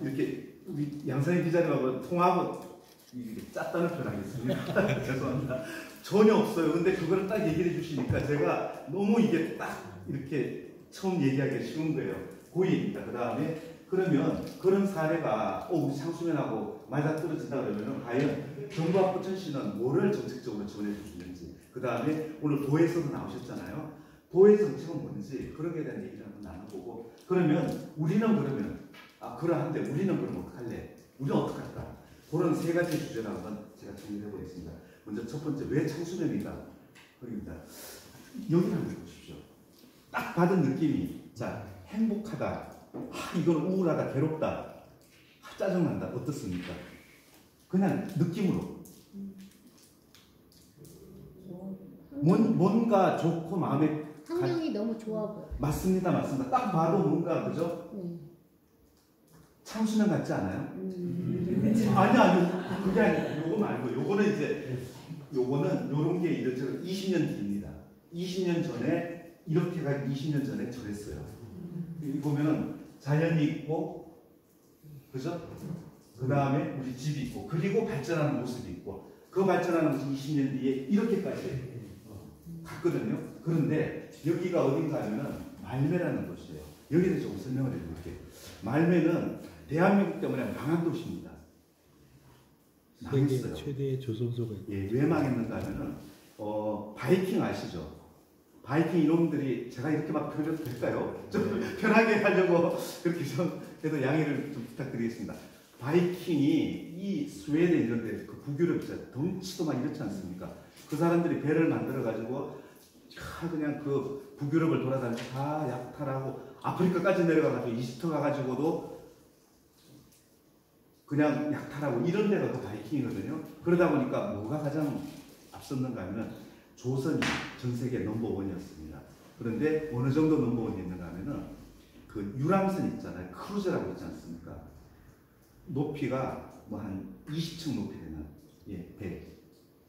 Speaker 2: 이렇게 우리 양상현 기자님하고 통화하고 이게 짰다는 표현 하겠습니다. 죄송합니다. 전혀 없어요. 근데 그거를 딱 얘기를 해주시니까 제가 너무 이게 딱 이렇게 처음 얘기하기가 쉬운 거예요. 그 얘기입니다. 그 다음에 그러면 그런 사례가 우리 창수면하고 맞아떨어진다 그러면 과연 정부와 포천시는 뭐를 정책적으로 지원해 줄 수 있는지 그 다음에 오늘 도에서도 나오셨잖아요. 도의 정책은 뭔지 그런 게 대한 얘기를 한번 나눠보고 그러면 우리는 그러면 그러한데 우리는 그럼 어떡할래? 우리는 어떡할까? 그런 세 가지 주제를 한번 제가 정리해 보겠습니다. 먼저 첫 번째 왜 창수면인가? 그입니다. 여기를 한번 보십시오. 딱 받은 느낌이 자 행복하다. 이건 우울하다, 괴롭다, 짜증난다. 어떻습니까? 그냥 느낌으로. 뭔가 좋고 마음에
Speaker 6: 환경이 너무 좋아 보여.
Speaker 2: 맞습니다, 맞습니다. 딱 봐도 뭔가 그죠? 창수면 같지 않아요? 아니 그게 아니고 요거 말고 요거는 이제 요거는 요런 게 이렇죠. 20년 뒤입니다. 20년 전에 이렇게가 20년 전에 저랬어요. 여기 보면은 자연이 있고, 그죠? 그 다음에 우리 집이 있고, 그리고 발전하는 모습이 있고, 그 발전하는 모습 20년 뒤에 이렇게까지 갔거든요. 그런데 여기가 어딘가 하면은 말매라는 곳이에요. 여기에 대해서 조금 설명을 해드릴게요. 말매는 대한민국 때문에 망한 도시입니다.
Speaker 5: 세계 최대의 조선소가
Speaker 2: 예, 왜 망했는가 하면은 바이킹 아시죠? 바이킹 이놈들이 제가 이렇게 막 표현해도 될까요? 좀 편하게 하려고 그렇게 좀 그래도 양해를 좀 부탁드리겠습니다. 바이킹이 이 스웨덴 이런 데 그 북유럽 있잖아요. 덩치도 막 이렇지 않습니까? 그 사람들이 배를 만들어 가지고 그냥 그 북유럽을 돌아다니고 다 약탈하고 아프리카까지 내려가 가지고 이집트 가 가지고도 그냥 약탈하고 이런 데가 그 바이킹이거든요. 그러다 보니까 뭐가 가장 앞섰는가 하면 조선이 전 세계 넘버원이었습니다. 그런데 어느 정도 넘버원이었는가 하면은 그 유람선 있잖아요. 크루즈라고 있지 않습니까? 높이가 뭐 한 20층 높이 되는 배.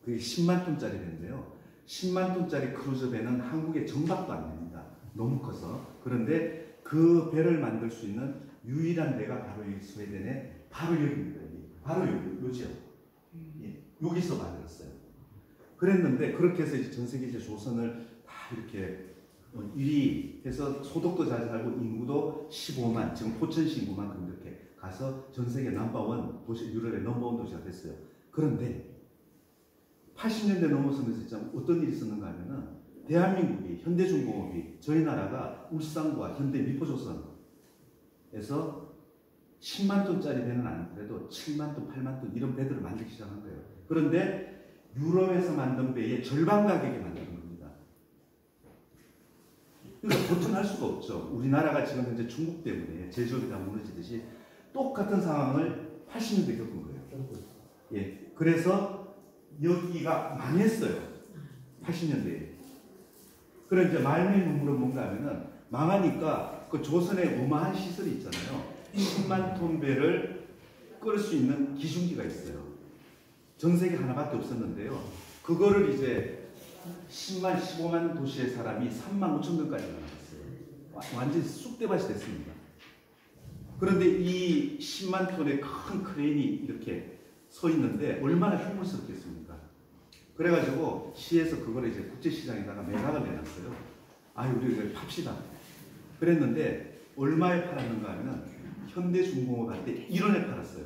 Speaker 2: 그게 10만 톤짜리 배인데요. 10만 톤짜리 크루즈 배는 한국의 정박도 안 됩니다. 너무 커서. 그런데 그 배를 만들 수 있는 유일한 배가 바로 이 스웨덴의 바로 여기입니다. 바로 여기, 요 지역. 여기서 만들었어요. 그랬는데 그렇게 해서 이제 전 세계 이제 조선을 다 이렇게 1위 해서 소득도 잘 살고 인구도 15만, 지금 포천시 인구만큼 이렇게 가서 전 세계 넘버원 도시, 유럽의 넘버원 도시가 됐어요. 그런데 80년대 넘어서면서 진짜 어떤 일이 있었는가 하면은 대한민국이 현대중공업이 저희 나라가 울산과 현대 미포조선에서 10만 톤짜리 배는 아니더라도 7만 톤, 8만 톤 이런 배들을 만들기 시작한 거예요. 그런데 유럽에서 만든 배의 절반 가격에 만드는 겁니다. 그러니까 보통할 수가 없죠. 우리나라가 지금 현재 중국 때문에 제조업이 다 무너지듯이 똑같은 상황을 80년대 겪은 거예요. 예, 그래서 여기가 망했어요. 80년대에. 그래 이제 말미의 눈물은 뭔가 하면은 망하니까 그 조선의 어마한 시설이 있잖아요. 10만 톤 배를 끌 수 있는 기중기가 있어요. 전 세계 하나밖에 없었는데요. 그거를 이제 10만, 15만 도시의 사람이 3만 5천 명까지 나왔어요. 완전히 쑥대밭이 됐습니다. 그런데 이 10만 톤의 큰 크레인이 이렇게 서 있는데 얼마나 흉물스럽겠습니까? 그래가지고 시에서 그걸 이제 국제시장에다가 매각을 내놨어요. 아유, 우리 이걸 팝시다. 그랬는데 얼마에 팔았는가 하면 현대중공업한테 1원에 팔았어요.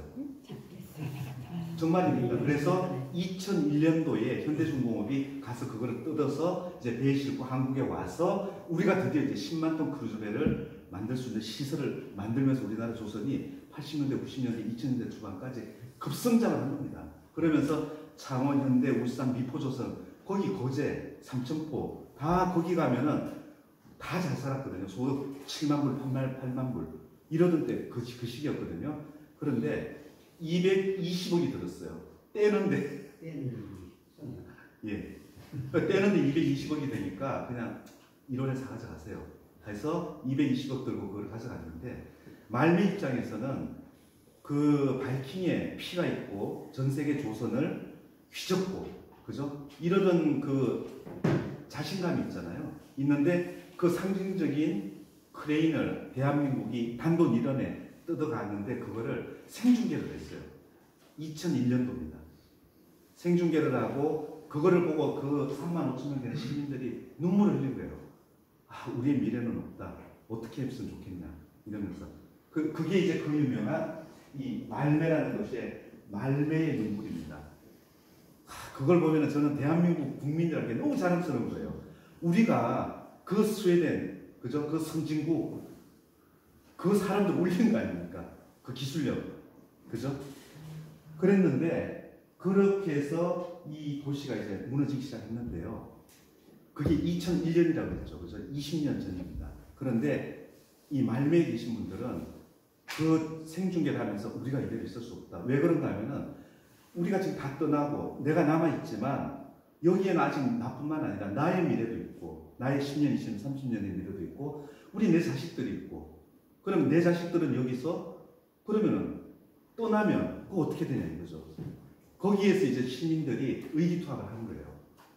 Speaker 2: 정말입니다. 그래서 2001년도에 현대중공업이 가서 그거를 뜯어서 이제 배에 싣고 한국에 와서 우리가 드디어 이제 10만 톤 크루즈배를 만들 수 있는 시설을 만들면서 우리나라 조선이 80년대, 90년대, 2000년대 초반까지 급성장을 한 겁니다. 그러면서 창원, 현대, 울산, 미포조선, 거기 거제, 삼천포 다 거기 가면은 다 잘 살았거든요. 소득 7만 불, 8만 불 이러던 때 그 시기였거든요. 그런데 220억이 들었어요. 떼는데 예, 떼는데 220억이 되니까 그냥 1원에 사 가져가세요. 해서 220억 들고 그걸 가져갔는데 말미 입장에서는 그 바이킹에 피가 있고 전 세계 조선을 휘젓고 그죠? 이러던 그 자신감이 있잖아요. 있는데 그 상징적인 크레인을 대한민국이 단돈 1원에 뜯어갔는데 그거를 생중계를 했어요. 2001년도입니다. 생중계를 하고 그거를 보고 그 3만 5천 명 되는 시민들이 눈물을 흘린 거예요. 아, 우리의 미래는 없다. 어떻게 했으면 좋겠냐 이러면서 그게 이제 그 유명한 이 말매라는 것의 말매의 눈물입니다. 그걸 보면은 저는 대한민국 국민들에게 너무 자랑스러운 거예요. 우리가 그 스웨덴, 그죠? 그 선진국, 그 사람들 올린 거 아닙니까? 그 기술력, 그죠? 그랬는데 그렇게 해서 이 도시가 이제 무너지기 시작했는데요. 그게 2001년이라고 했죠, 그죠? 20년 전입니다. 그런데 이 말매에 계신 분들은 그 생중계를 하면서 우리가 이대로 있을 수 없다. 왜 그런가 하면은 우리가 지금 다 떠나고 내가 남아있지만 여기에는 아직 나뿐만 아니라 나의 미래도 있고 나의 10년, 20년, 30년의 미래도 있고 우리 내 자식들이 있고 그럼 내 자식들은 여기서 그러면은 떠나면 그거 어떻게 되냐 이거죠. 거기에서 이제 시민들이 의기투합을 하는 거예요.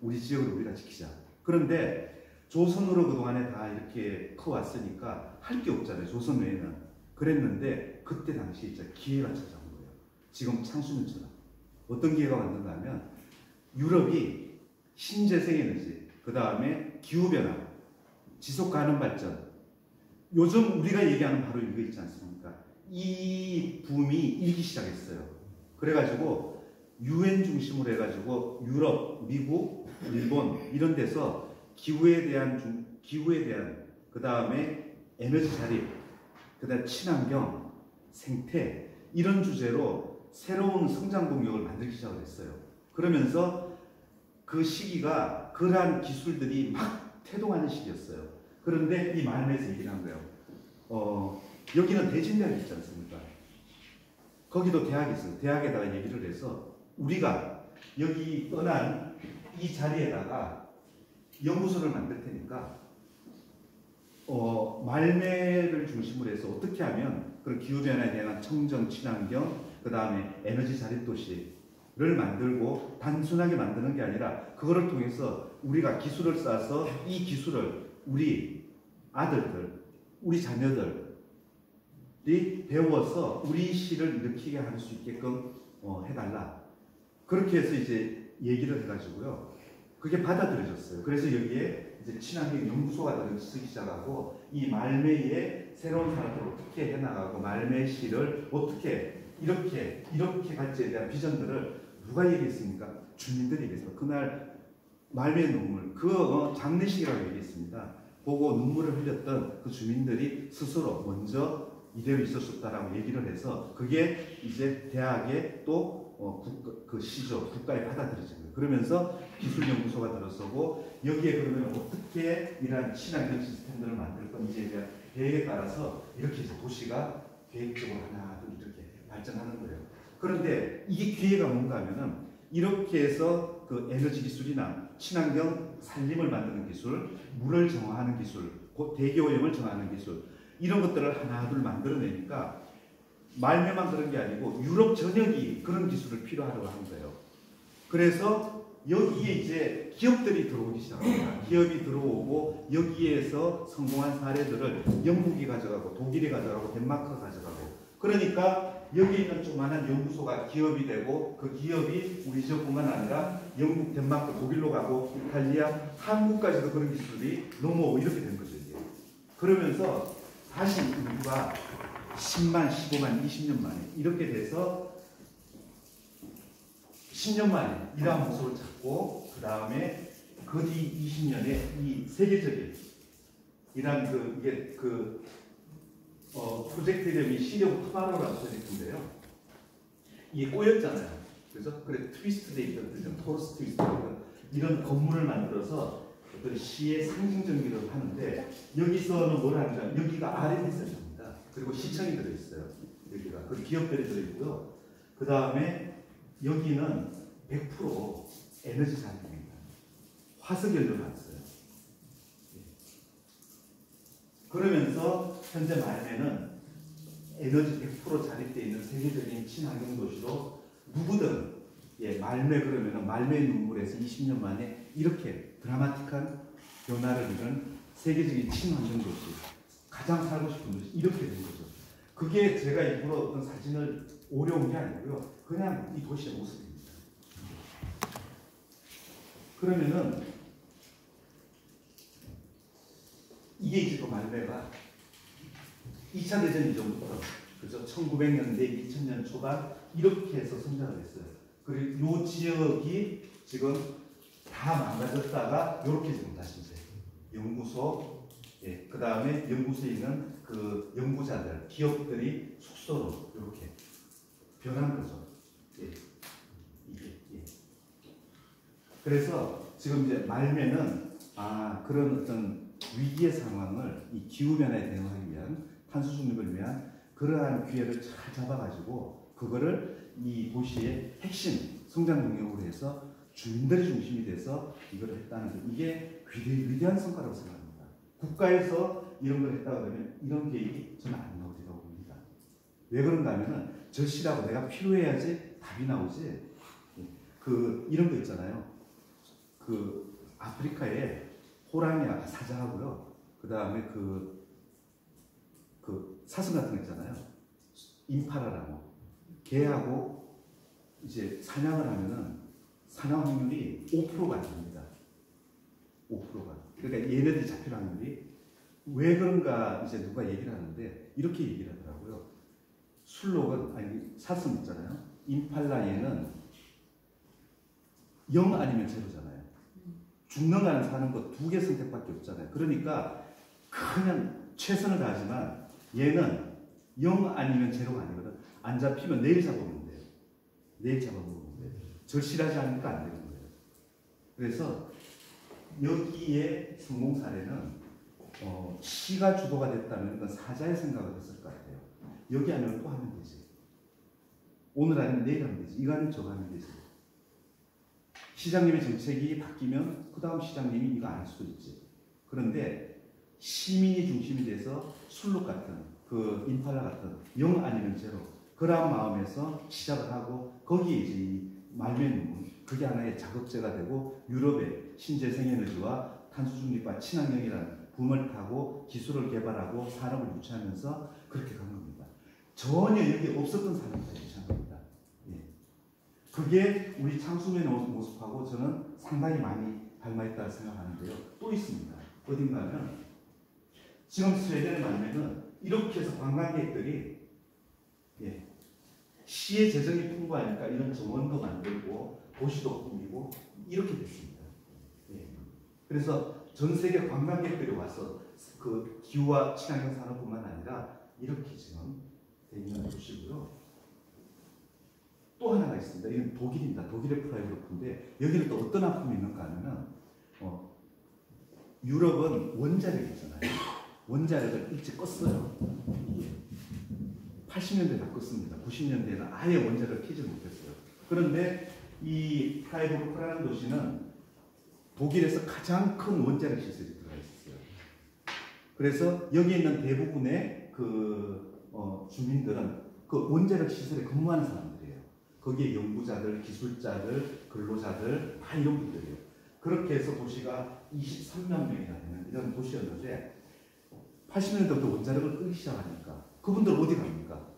Speaker 2: 우리 지역을 우리가 지키자. 그런데 조선으로 그동안에 다 이렇게 커왔으니까 할 게 없잖아요. 조선 외에는. 그랬는데 그때 당시에 이제 기회가 찾아온 거예요. 지금 창수년처럼. 어떤 기회가 왔는가 하면 유럽이 신재생에너지, 그 다음에 기후변화, 지속가능 발전, 요즘 우리가 얘기하는 바로 이거 있지 않습니까? 이 붐이 일기 시작했어요. 그래가지고 UN 중심으로 해가지고 유럽, 미국, 일본 이런 데서 기후에 대한 그 다음에 에너지 자립, 그 다음에 친환경, 생태 이런 주제로 새로운 성장 동력을 만들기 시작을 했어요. 그러면서 그 시기가 그러한 기술들이 막 태동하는 시기였어요. 그런데 이 말에서 얘기를 한 거예요. 여기는 대진대학이 있지 않습니까? 거기도 대학이 있어요. 대학에다가 얘기를 해서 우리가 여기 떠난 이 자리에다가 연구소를 만들 테니까 말매를 중심으로 해서 어떻게 하면 그런 기후변화에 대한 청정, 친환경, 그 다음에 에너지 자립도시를 만들고 단순하게 만드는 게 아니라 그거를 통해서 우리가 기술을 쌓아서 이 기술을 우리 아들들, 우리 자녀들이 배워서 우리 시를 일으키게 할 수 있게끔 해달라. 그렇게 해서 이제 얘기를 해가지고요. 그게 받아들여졌어요. 그래서 여기에 이제 친환경 연구소가 들어서기 시작하고 이 말매의 새로운 산업을 어떻게 해나가고 말매시를 어떻게 이렇게 갈지에 대한 비전들을 누가 얘기했습니까? 주민들이 얘기했어요. 그날 말매 눈물 장례식이라고 얘기했습니다. 보고 눈물을 흘렸던 그 주민들이 스스로 먼저 이대로 있었다라고 얘기를 해서 그게 이제 대학에 또 그 시조 국가에 받아들여진 거예요. 그러면서 기술연구소가 들어서고 여기에 그러면 어떻게 이러한 친환경 시스템들을 만들 건지에 대한 계획에 따라서 이렇게 이제 도시가 계획적으로 하나 둘 이렇게 발전하는 거예요. 그런데 이게 기회가 뭔가 하면은 이렇게 해서 그 에너지 기술이나 친환경 산림을 만드는 기술, 물을 정화하는 기술, 대기오염을 정화하는 기술 이런 것들을 하나 둘 만들어내니까 말매만 그런 게 아니고 유럽 전역이 그런 기술을 필요하다고 한 거예요. 그래서 여기에 이제 기업들이 들어오기 시작합니다. 기업이 들어오고 여기에서 성공한 사례들을 영국이 가져가고 독일이 가져가고 덴마크가 가져가고 그러니까 여기 있는 조그마한 연구소가 기업이 되고 그 기업이 우리 지역뿐만 아니라 영국, 덴마크, 독일로 가고 이탈리아, 한국까지도 그런 기술이 넘어오고 이렇게 된 거죠. 이제. 그러면서 다시 인구가 10만, 15만, 20년 만에 이렇게 돼서 10년 만에 이러한 모습을 찾고 그 다음에 그 뒤 20년에 이 세계적인 이러한 프로젝트 이름이 시력 투마로라는 프로젝트인데요. 이게 꼬였잖아요. 그래서 그래 트위스트 돼 있던 토러스 트위스트 이런 건물을 만들어서 어떤 시의 상징 전기를 하는데 여기서는 뭘 하는가? 여기가 R&D 센터입니다. 그리고 시청이 들어있어요. 여기가 그 기업들이 들어있고요. 그 다음에 여기는 100% 에너지 산업입니다. 화석연료를 안 써요. 그러면서 현재 말매는 에너지 100% 자립되어 있는 세계적인 친환경 도시로 누구든 말매 그러면은 말매 눈물에서 20년 만에 이렇게 드라마틱한 변화를 이룬 세계적인 친환경 도시, 가장 살고 싶은 도시 이렇게 된 거죠. 그게 제가 일부러 어떤 사진을 오려온 게 아니고요. 그냥 이 도시의 모습입니다. 그러면은 이게 이제 그 말매가 2차 대전 이전부터 그죠? 1900년대, 2000년 초반 이렇게 해서 성장을 했어요. 그리고 이 지역이 지금 다 망가졌다가 이렇게 지금 다시 이제 연구소, 그 다음에 연구소에 있는 그 연구자들, 기업들이 숙소로 이렇게 변한 거죠. 이게. 그래서 지금 이제 말매는 그런 어떤 위기의 상황을 이 기후변화에 대응하기 위한 탄소 중립을 위한 그러한 기회를 잘 잡아가지고 그거를 이 도시의 핵심 성장 동력으로 해서 주민들이 중심이 돼서 이걸 했다는 게 이게 위대한 성과라고 생각합니다. 국가에서 이런 걸 했다 그러면 이런 계획이 저는 안 나오리라고 봅니다. 왜 그런가 하면은 절실하고 내가 필요해야지 답이 나오지. 이런 거 있잖아요. 아프리카에 호랑이 사자하고요. 그 다음에 사슴 같은 거 있잖아요. 임파라라고. 개하고 이제 사냥을 하면은 사냥 확률이 5%가 안 됩니다. 5%가. 그러니까 얘네들이 잡힐 확률이 왜 그런가 이제 누가 얘기를 하는데 이렇게 얘기를 하더라고요. 사슴 있잖아요. 임팔라 얘는 0 아니면 제로잖아요. 죽는 거는 사는 거 2개 선택밖에 없잖아요. 그러니까 그냥 최선을 다하지만 얘는 0 아니면 제로가 아니거든. 안 잡히면 내일 잡아먹는 돼요. 내일 잡아먹는 돼요. 절실하지 않으니까 안 되는 거예요. 그래서 여기에 성공 사례는 시가 주도가 됐다면 이건 사자의 생각을 했을 것 같아요. 여기 아니면 또 하면 되지. 오늘 아니면 내일 하면 되지. 이거 아니면 저거 하면 되지. 시장님의 정책이 바뀌면 그 다음 시장님이 이거 안 할 수도 있지. 그런데 시민이 중심이 돼서 술록 같은 임팔라 같은 0 아니면 제로 그런 마음에서 시작을 하고 거기에 이제 이 말매는 그게 하나의 자극제가 되고 유럽의 신재생에너지와 탄소중립과 친환경이라는 붐을 타고 기술을 개발하고 산업을 유치하면서 그렇게 간 겁니다. 전혀 여기 없었던 산업을 유치한 겁니다. 그게 우리 창수면의 모습하고 저는 상당히 많이 닮아있다고 생각하는데요. 또 있습니다. 어딘가는 지금 스웨덴의 말면은 이렇게 해서 관광객들이 시의 재정이 풍부하니까 이런 정원도 만들고 도시도 꾸미고 이렇게 됐습니다. 그래서 전 세계 관광객들이 와서 그 기후와 친환경 산업뿐만 아니라 이렇게 지금 돼 있는 도시고요. 또 하나가 있습니다. 이건 독일입니다. 독일의 프라이브루프인데 여기는 또 어떤 아픔이 있는가 하면은 유럽은 원자력이 있잖아요. 원자력을 일찍 껐어요. 80년대에 다 껐습니다. 90년대에는 아예 원자력을 켜지 못했어요. 그런데 이 프라이브루프라는 도시는 독일에서 가장 큰 원자력 시설이 들어가 있었어요. 그래서 여기 있는 대부분의 주민들은 그 원자력 시설에 근무하는 사람들이에요. 거기에 연구자들, 기술자들, 근로자들 다 이런 분들이에요. 그렇게 해서 도시가 23만 명이나 되는 이런 도시였는데 80년대부터 원자력을 끄기 시작하니까 그분들 어디 갑니까?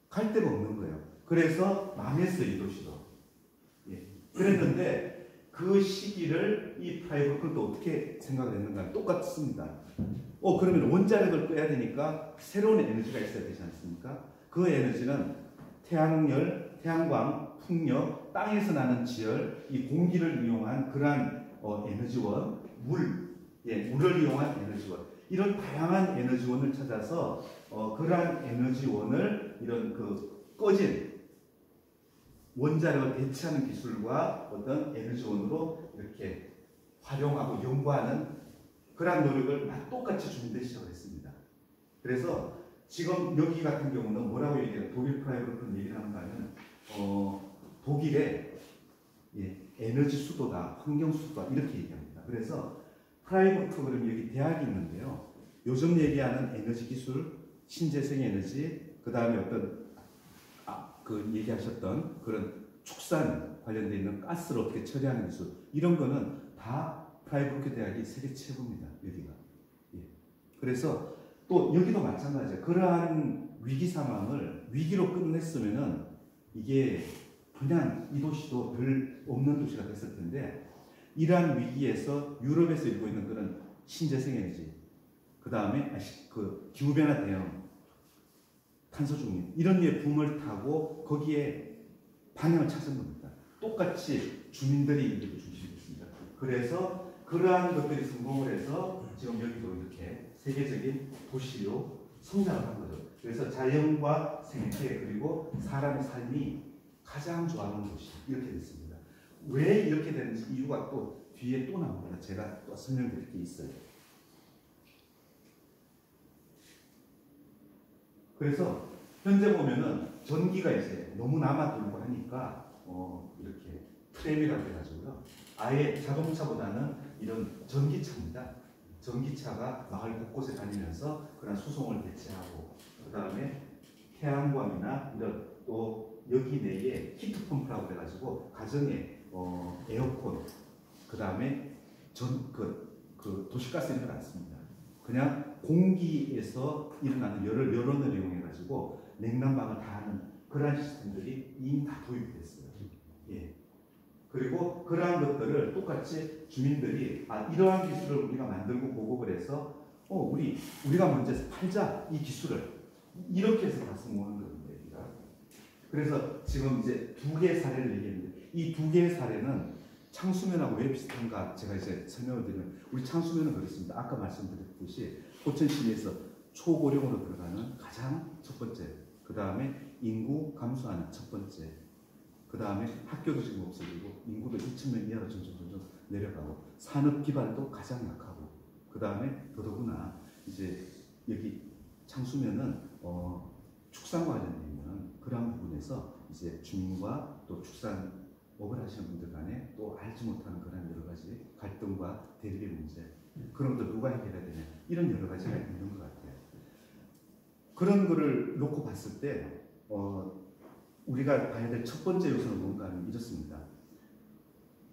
Speaker 2: 갈 데가 없는 거예요. 그래서 망했어요, 이 도시도. 그랬는데 그 시기를 이 프라이브루크는 또 어떻게 생각을 했는가 똑같습니다. 그러면 원자력을 꺼야 되니까 새로운 에너지가 있어야 되지 않습니까? 그 에너지는 태양열, 태양광, 풍력, 땅에서 나는 지열, 이 공기를 이용한 그러한 에너지원, 물을 이용한 에너지원, 이런 다양한 에너지원을 찾아서 그러한 에너지원을 이런 꺼진 원자력을 대체하는 기술과 어떤 에너지원으로 이렇게 활용하고 연구하는 그러한 노력을 똑같이 주민들이 시작을 했습니다. 그래서 지금 여기 같은 경우는 뭐라고 얘기해요? 독일 프라이브루크는 얘기를 하는가 하면 독일의 에너지 수도다, 환경 수도다 이렇게 얘기합니다. 그래서 프라이브루크 그러면 여기 대학이 있는데요. 요즘 얘기하는 에너지 기술, 신재생 에너지, 그 다음에 어떤 얘기하셨던 그런 축산 관련되어 있는 가스를 어떻게 처리하는 기술 이런 거는 다 프라이브루크 대학이 세계 최고입니다. 여기가. 그래서 또 여기도 마찬가지예요. 그러한 위기 상황을 위기로 끝냈으면은 이게 그냥 이 도시도 별 없는 도시가 됐을 텐데 이러한 위기에서 유럽에서 일고 있는 그런 신재생 에너지, 그 다음에 기후변화 대응, 탄소 중립 이런 류의 붐을 타고 거기에 방향을 찾은 겁니다. 똑같이 주민들이 이렇게 중심이 됐습니다. 그래서 그러한 것들이 성공을 해서 지금 여기도 이렇게 세계적인 도시로 성장을 한 거죠. 그래서 자연과 생태 그리고 사람의 삶이 가장 좋아하는 도시 이렇게 됐습니다. 왜 이렇게 되는지 이유가 또 뒤에 또 나옵니다. 제가 또 설명드릴 게 있어요. 그래서 현재 보면은 전기가 이제 너무 남아돌고 하니까 이렇게 트램이라고 해가지고요. 아예 자동차보다는 이런 전기차입니다. 전기차가 마을 곳곳에 다니면서 그런 수송을 대체하고 그 다음에 태양광이나 이런 또 여기 내에 히트펌프라고 해가지고 가정에 에어컨 그 다음에 도시가스 이런 걸 안 씁니다. 그냥 공기에서 일어나는 열원을 이용해가지고 냉난방을 다 하는 그러한 시스템들이 이미 다 도입이 됐어요. 그리고 그러한 것들을 똑같이 주민들이 이러한 기술을 우리가 만들고 보급을 해서 우리가 먼저 팔자 이 기술을 이렇게 해서 다 성공하는 겁니다. 그래서 지금 이제 두 개의 사례를 얘기했는데 이 두 개의 사례는 창수면하고 왜 비슷한가 제가 이제 설명을 드리면 우리 창수면은 그렇습니다. 아까 말씀드렸듯이 포천 시내에서 초고령으로 들어가는 가장 첫 번째, 그 다음에 인구 감소하는 첫 번째, 그 다음에 학교도 지금 없어지고 인구도 2,000명 이하로 점점 내려가고 산업 기반도 가장 약하고 그 다음에 더더구나 이제 여기 창수면은 축산과 관련되어 있는 그런 부분에서 이제 주민과 또 축산업을 하시는 분들 간에 또 알지 못하는 그런 여러 가지 갈등과 대립의 문제 그런 것들 누가 해결해야 되냐 이런 여러 가지가 있는 것 같아요. 그런 거를 놓고 봤을 때 우리가 봐야 될 첫 번째 요소는 뭔가 하면 이렇습니다.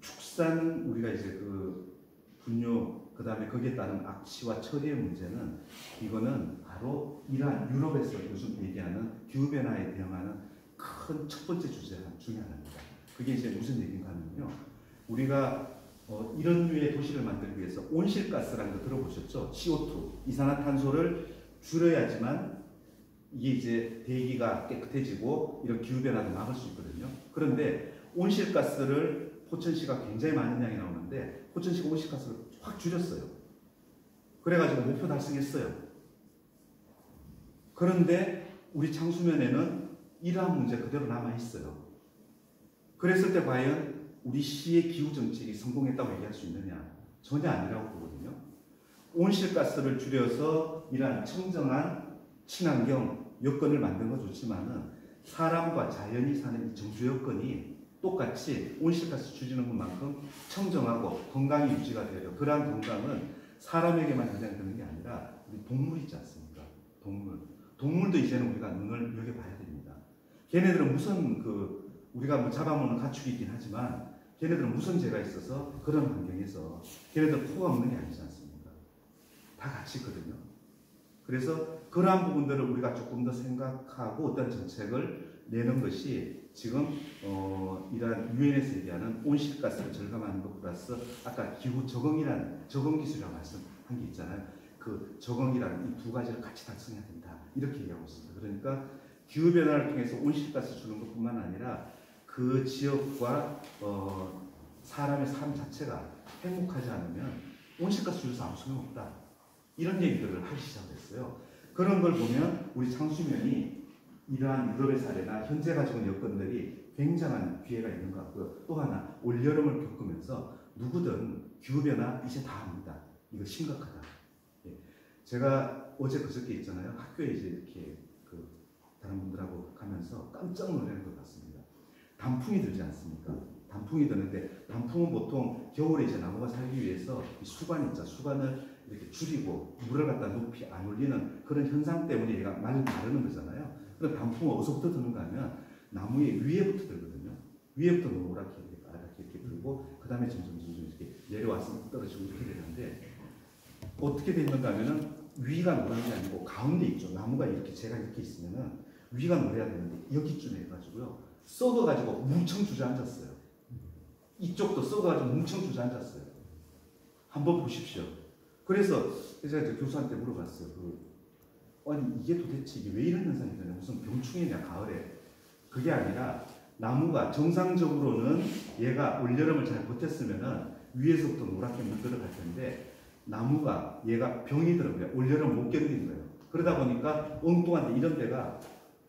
Speaker 2: 축산 우리가 이제 그 분뇨 그 다음에 거기에 따른 악취와 처리의 문제는 이거는 바로 이러한 유럽에서 요즘 얘기하는 기후변화에 대응하는 큰 첫 번째 주제 중에 하나입니다. 그게 이제 무슨 얘기인가 하면요. 우리가 이런 류의 도시를 만들기 위해서 온실가스라는 거 들어보셨죠? CO2, 이산화탄소를 줄여야지만 이게 이제 대기가 깨끗해지고 이런 기후변화도 막을 수 있거든요. 그런데 온실가스를 포천시가 굉장히 많은 양이 나오는데 포천시가 온실가스를 확 줄였어요. 그래가지고 목표 달성했어요. 그런데 우리 창수면에는 이러한 문제 그대로 남아있어요. 그랬을 때 과연 우리 시의 기후정책이 성공했다고 얘기할 수 있느냐? 전혀 아니라고 보거든요. 온실가스를 줄여서 이러한 청정한 친환경 여건을 만든 건 좋지만은 사람과 자연이 사는 이 정주 여건이 똑같이 온실가스 줄이는 것만큼 청정하고 건강이 유지가 돼요. 그러한 건강은 사람에게만 해당되는 게 아니라 우리 동물이 있지 않습니까? 동물도 이제는 우리가 눈을 여겨봐야 됩니다. 걔네들은 무슨 우리가 뭐 잡아먹는 가축이 있긴 하지만 걔네들은 무슨 죄가 있어서 그런 환경에서 걔네들 코가 없는 게 아니지 않습니까? 다 같이 있거든요. 그래서 그러한 부분들을 우리가 조금 더 생각하고 어떤 정책을 내는 것이 지금 이러한 유엔에서 얘기하는 온실가스를 절감하는 것 플러스 아까 기후 적응 기술이라고 말씀한 게 있잖아요. 그 적응이라는 이 두 가지를 같이 달성해야 된다. 이렇게 얘기하고 있습니다. 그러니까 기후변화를 통해서 온실가스 주는 것뿐만 아니라 그 지역과 사람의 삶 자체가 행복하지 않으면 온실가스 줄여서 아무 소용없다. 이런 얘기들을 하기 시작했어요. 그런 걸 보면 우리 창수면이 이러한 유럽의 사례나 현재 가지고 있는 여건들이 굉장한 기회가 있는 것 같고요. 또 하나 올여름을 겪으면서 누구든 기후변화 이제 다 압니다. 이거 심각하다. 예. 제가 어제 그저께 있잖아요. 학교에 이제 이렇게 다른 분들하고 가면서 깜짝 놀라는 것 같습니다. 단풍이 들지 않습니까? 단풍이 드는데 단풍은 보통 겨울에 이제 나무가 살기 위해서 수관 있죠. 수관을 이렇게 줄이고 물을 갖다 높이 안 올리는 그런 현상 때문에 얘가 많이 마르는 거잖아요. 그럼 단풍은 어디서부터 드는가 하면 나무의 위에부터 들거든요. 위에부터 노랗게 이렇게 빨갛게 이렇게 들고 그 다음에 점점 이렇게 내려와서 떨어지고 이렇게 되는데 어떻게 되는가 하면은 위가 노란 게 아니고 가운데 있죠. 나무가 이렇게 제가 이렇게 있으면은 위가 노래야 되는데 여기쯤에 해가지고요. 썩어가지고 뭉청 주저앉았어요. 이쪽도 썩어가지고 뭉청 주저앉았어요. 한번 보십시오. 그래서 제가 교수한테 물어봤어요. 아니 이게 도대체 이게 왜 이런 현상이 되냐? 무슨 병충해냐 가을에? 그게 아니라 나무가 정상적으로는 얘가 올여름을 잘 버텼으면은 위에서부터 노랗게 물들어갈 텐데 나무가 얘가 병이 들은 거예요. 올여름 못 견디는 거예요. 그러다 보니까 엉뚱한데 이런 데가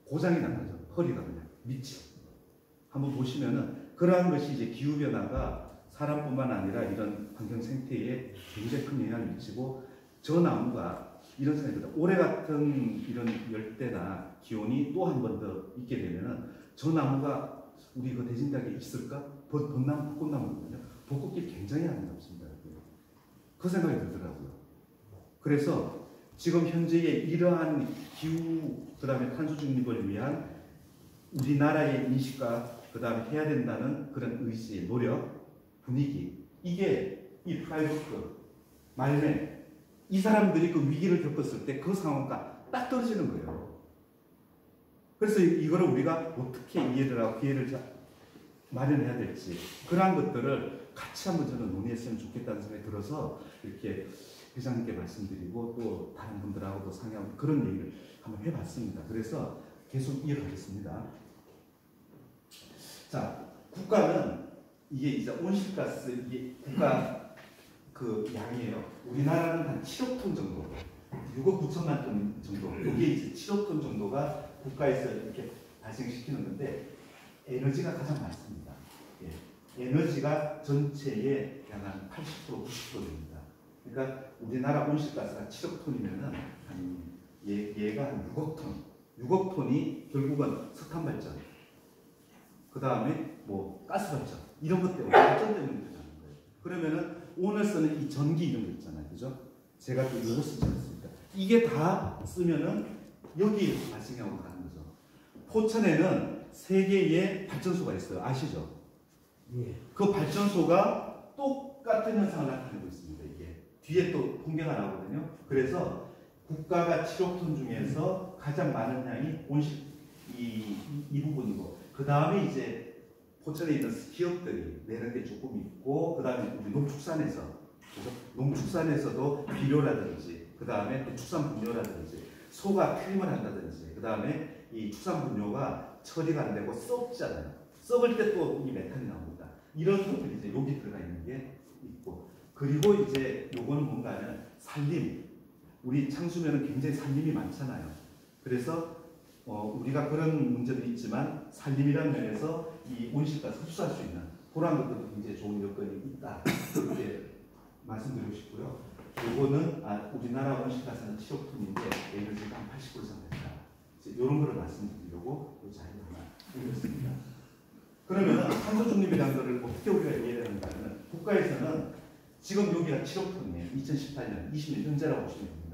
Speaker 2: 고장이 난 거죠. 허리가 그냥 밑이. 한번 보시면은 그러한 것이 이제 기후변화가 사람뿐만 아니라 이런 환경 생태에 굉장히 큰 영향을 미치고 저 나무가 이런 생각이 듭니다. 올해 같은 이런 열대나 기온이 또 한 번 더 있게 되면은 저 나무가 우리 그 대진닭에 있을까? 벚나무, 벚꽃나무거든요. 벚꽃길 굉장히 아름답습니다. 그 생각이 들더라고요. 그래서 지금 현재의 이러한 기후, 그 다음에 탄소 중립을 위한 우리나라의 인식과 그 다음에 해야 된다는 그런 의지, 노력, 분위기, 이게 이 프라이버크, 말매, 이 사람들이 그 위기를 겪었을 때 그 상황과 딱 떨어지는 거예요. 그래서 이거를 우리가 어떻게 이해를 하고 기회를 마련해야 될지 그러한 것들을 같이 한번 저는 논의했으면 좋겠다는 생각이 들어서 이렇게 회장님께 말씀드리고 또 다른 분들하고도 상의하고 그런 얘기를 한번 해봤습니다. 그래서 계속 이어가겠습니다. 자, 국가는 이게 이제 온실가스 이게 국가 그 양이에요. 우리나라는 한 7억 톤 정도, 6억 9천만 톤 정도. 이게 이제 7억 톤 정도가 국가에서 이렇게 발생시키는 건데 에너지가 가장 많습니다. 예. 에너지가 전체의 약 80% 90% 됩니다. 그러니까 우리나라 온실가스가 7억 톤이면은 한 얘가 한 6억 톤. 6억 톤이 결국은 석탄 발전, 그 다음에 뭐 가스 발전 이런 것 때문에 발전 때문에 되는 거예요. 그러면은 오늘 쓰는 이 전기 이런 거 있잖아요, 그죠? 제가 또 요거 쓰지 않습니다. 이게 다 쓰면은 여기 발생하고 가는 거죠. 포천에는 3개의 발전소가 있어요, 아시죠?
Speaker 4: 예.
Speaker 2: 그 발전소가 똑같은 현상을 나타내고 있습니다. 이게 뒤에 또 통계가 나오거든요. 그래서 국가가 7억 톤 중에서 가장 많은 양이 온실 이 부분이고 그 다음에 이제 포천에 있는 기업들이 내는 게 조금 있고, 그 다음에 우리 농축산에서, 그래서 농축산에서도 비료라든지, 그 다음에 또 축산 분뇨라든지, 소가 트림을 한다든지, 그 다음에 이 축산 분뇨가 처리가 안 되고 썩잖아요. 썩을 때 또 이 메탄이 나옵니다. 이런 것들이 이제 여기 들어가 있는 게 있고, 그리고 이제 요거는 뭔가는 산림. 우리 창수면은 굉장히 산림이 많잖아요. 그래서 우리가 그런 문제도 있지만 산림이라는 면에서 이 온실가스 흡수할 수 있는 그런 것들도 굉장히 좋은 여건이 있다. 그렇게 말씀드리고 싶고요. 요거는 우리나라 온실가스는 7억 톤인데 에너지가 한 80% 된다. 이런 거를 말씀드리려고 이 자리를 하나 올렸습니다. 그러면 탄소 중립이라는 것을 어떻게 우리가 이해해야 되는가 하면 국가에서는 지금 여기가 7억 톤이에요. 2018년, 20년 현재라고 보시면 됩니다.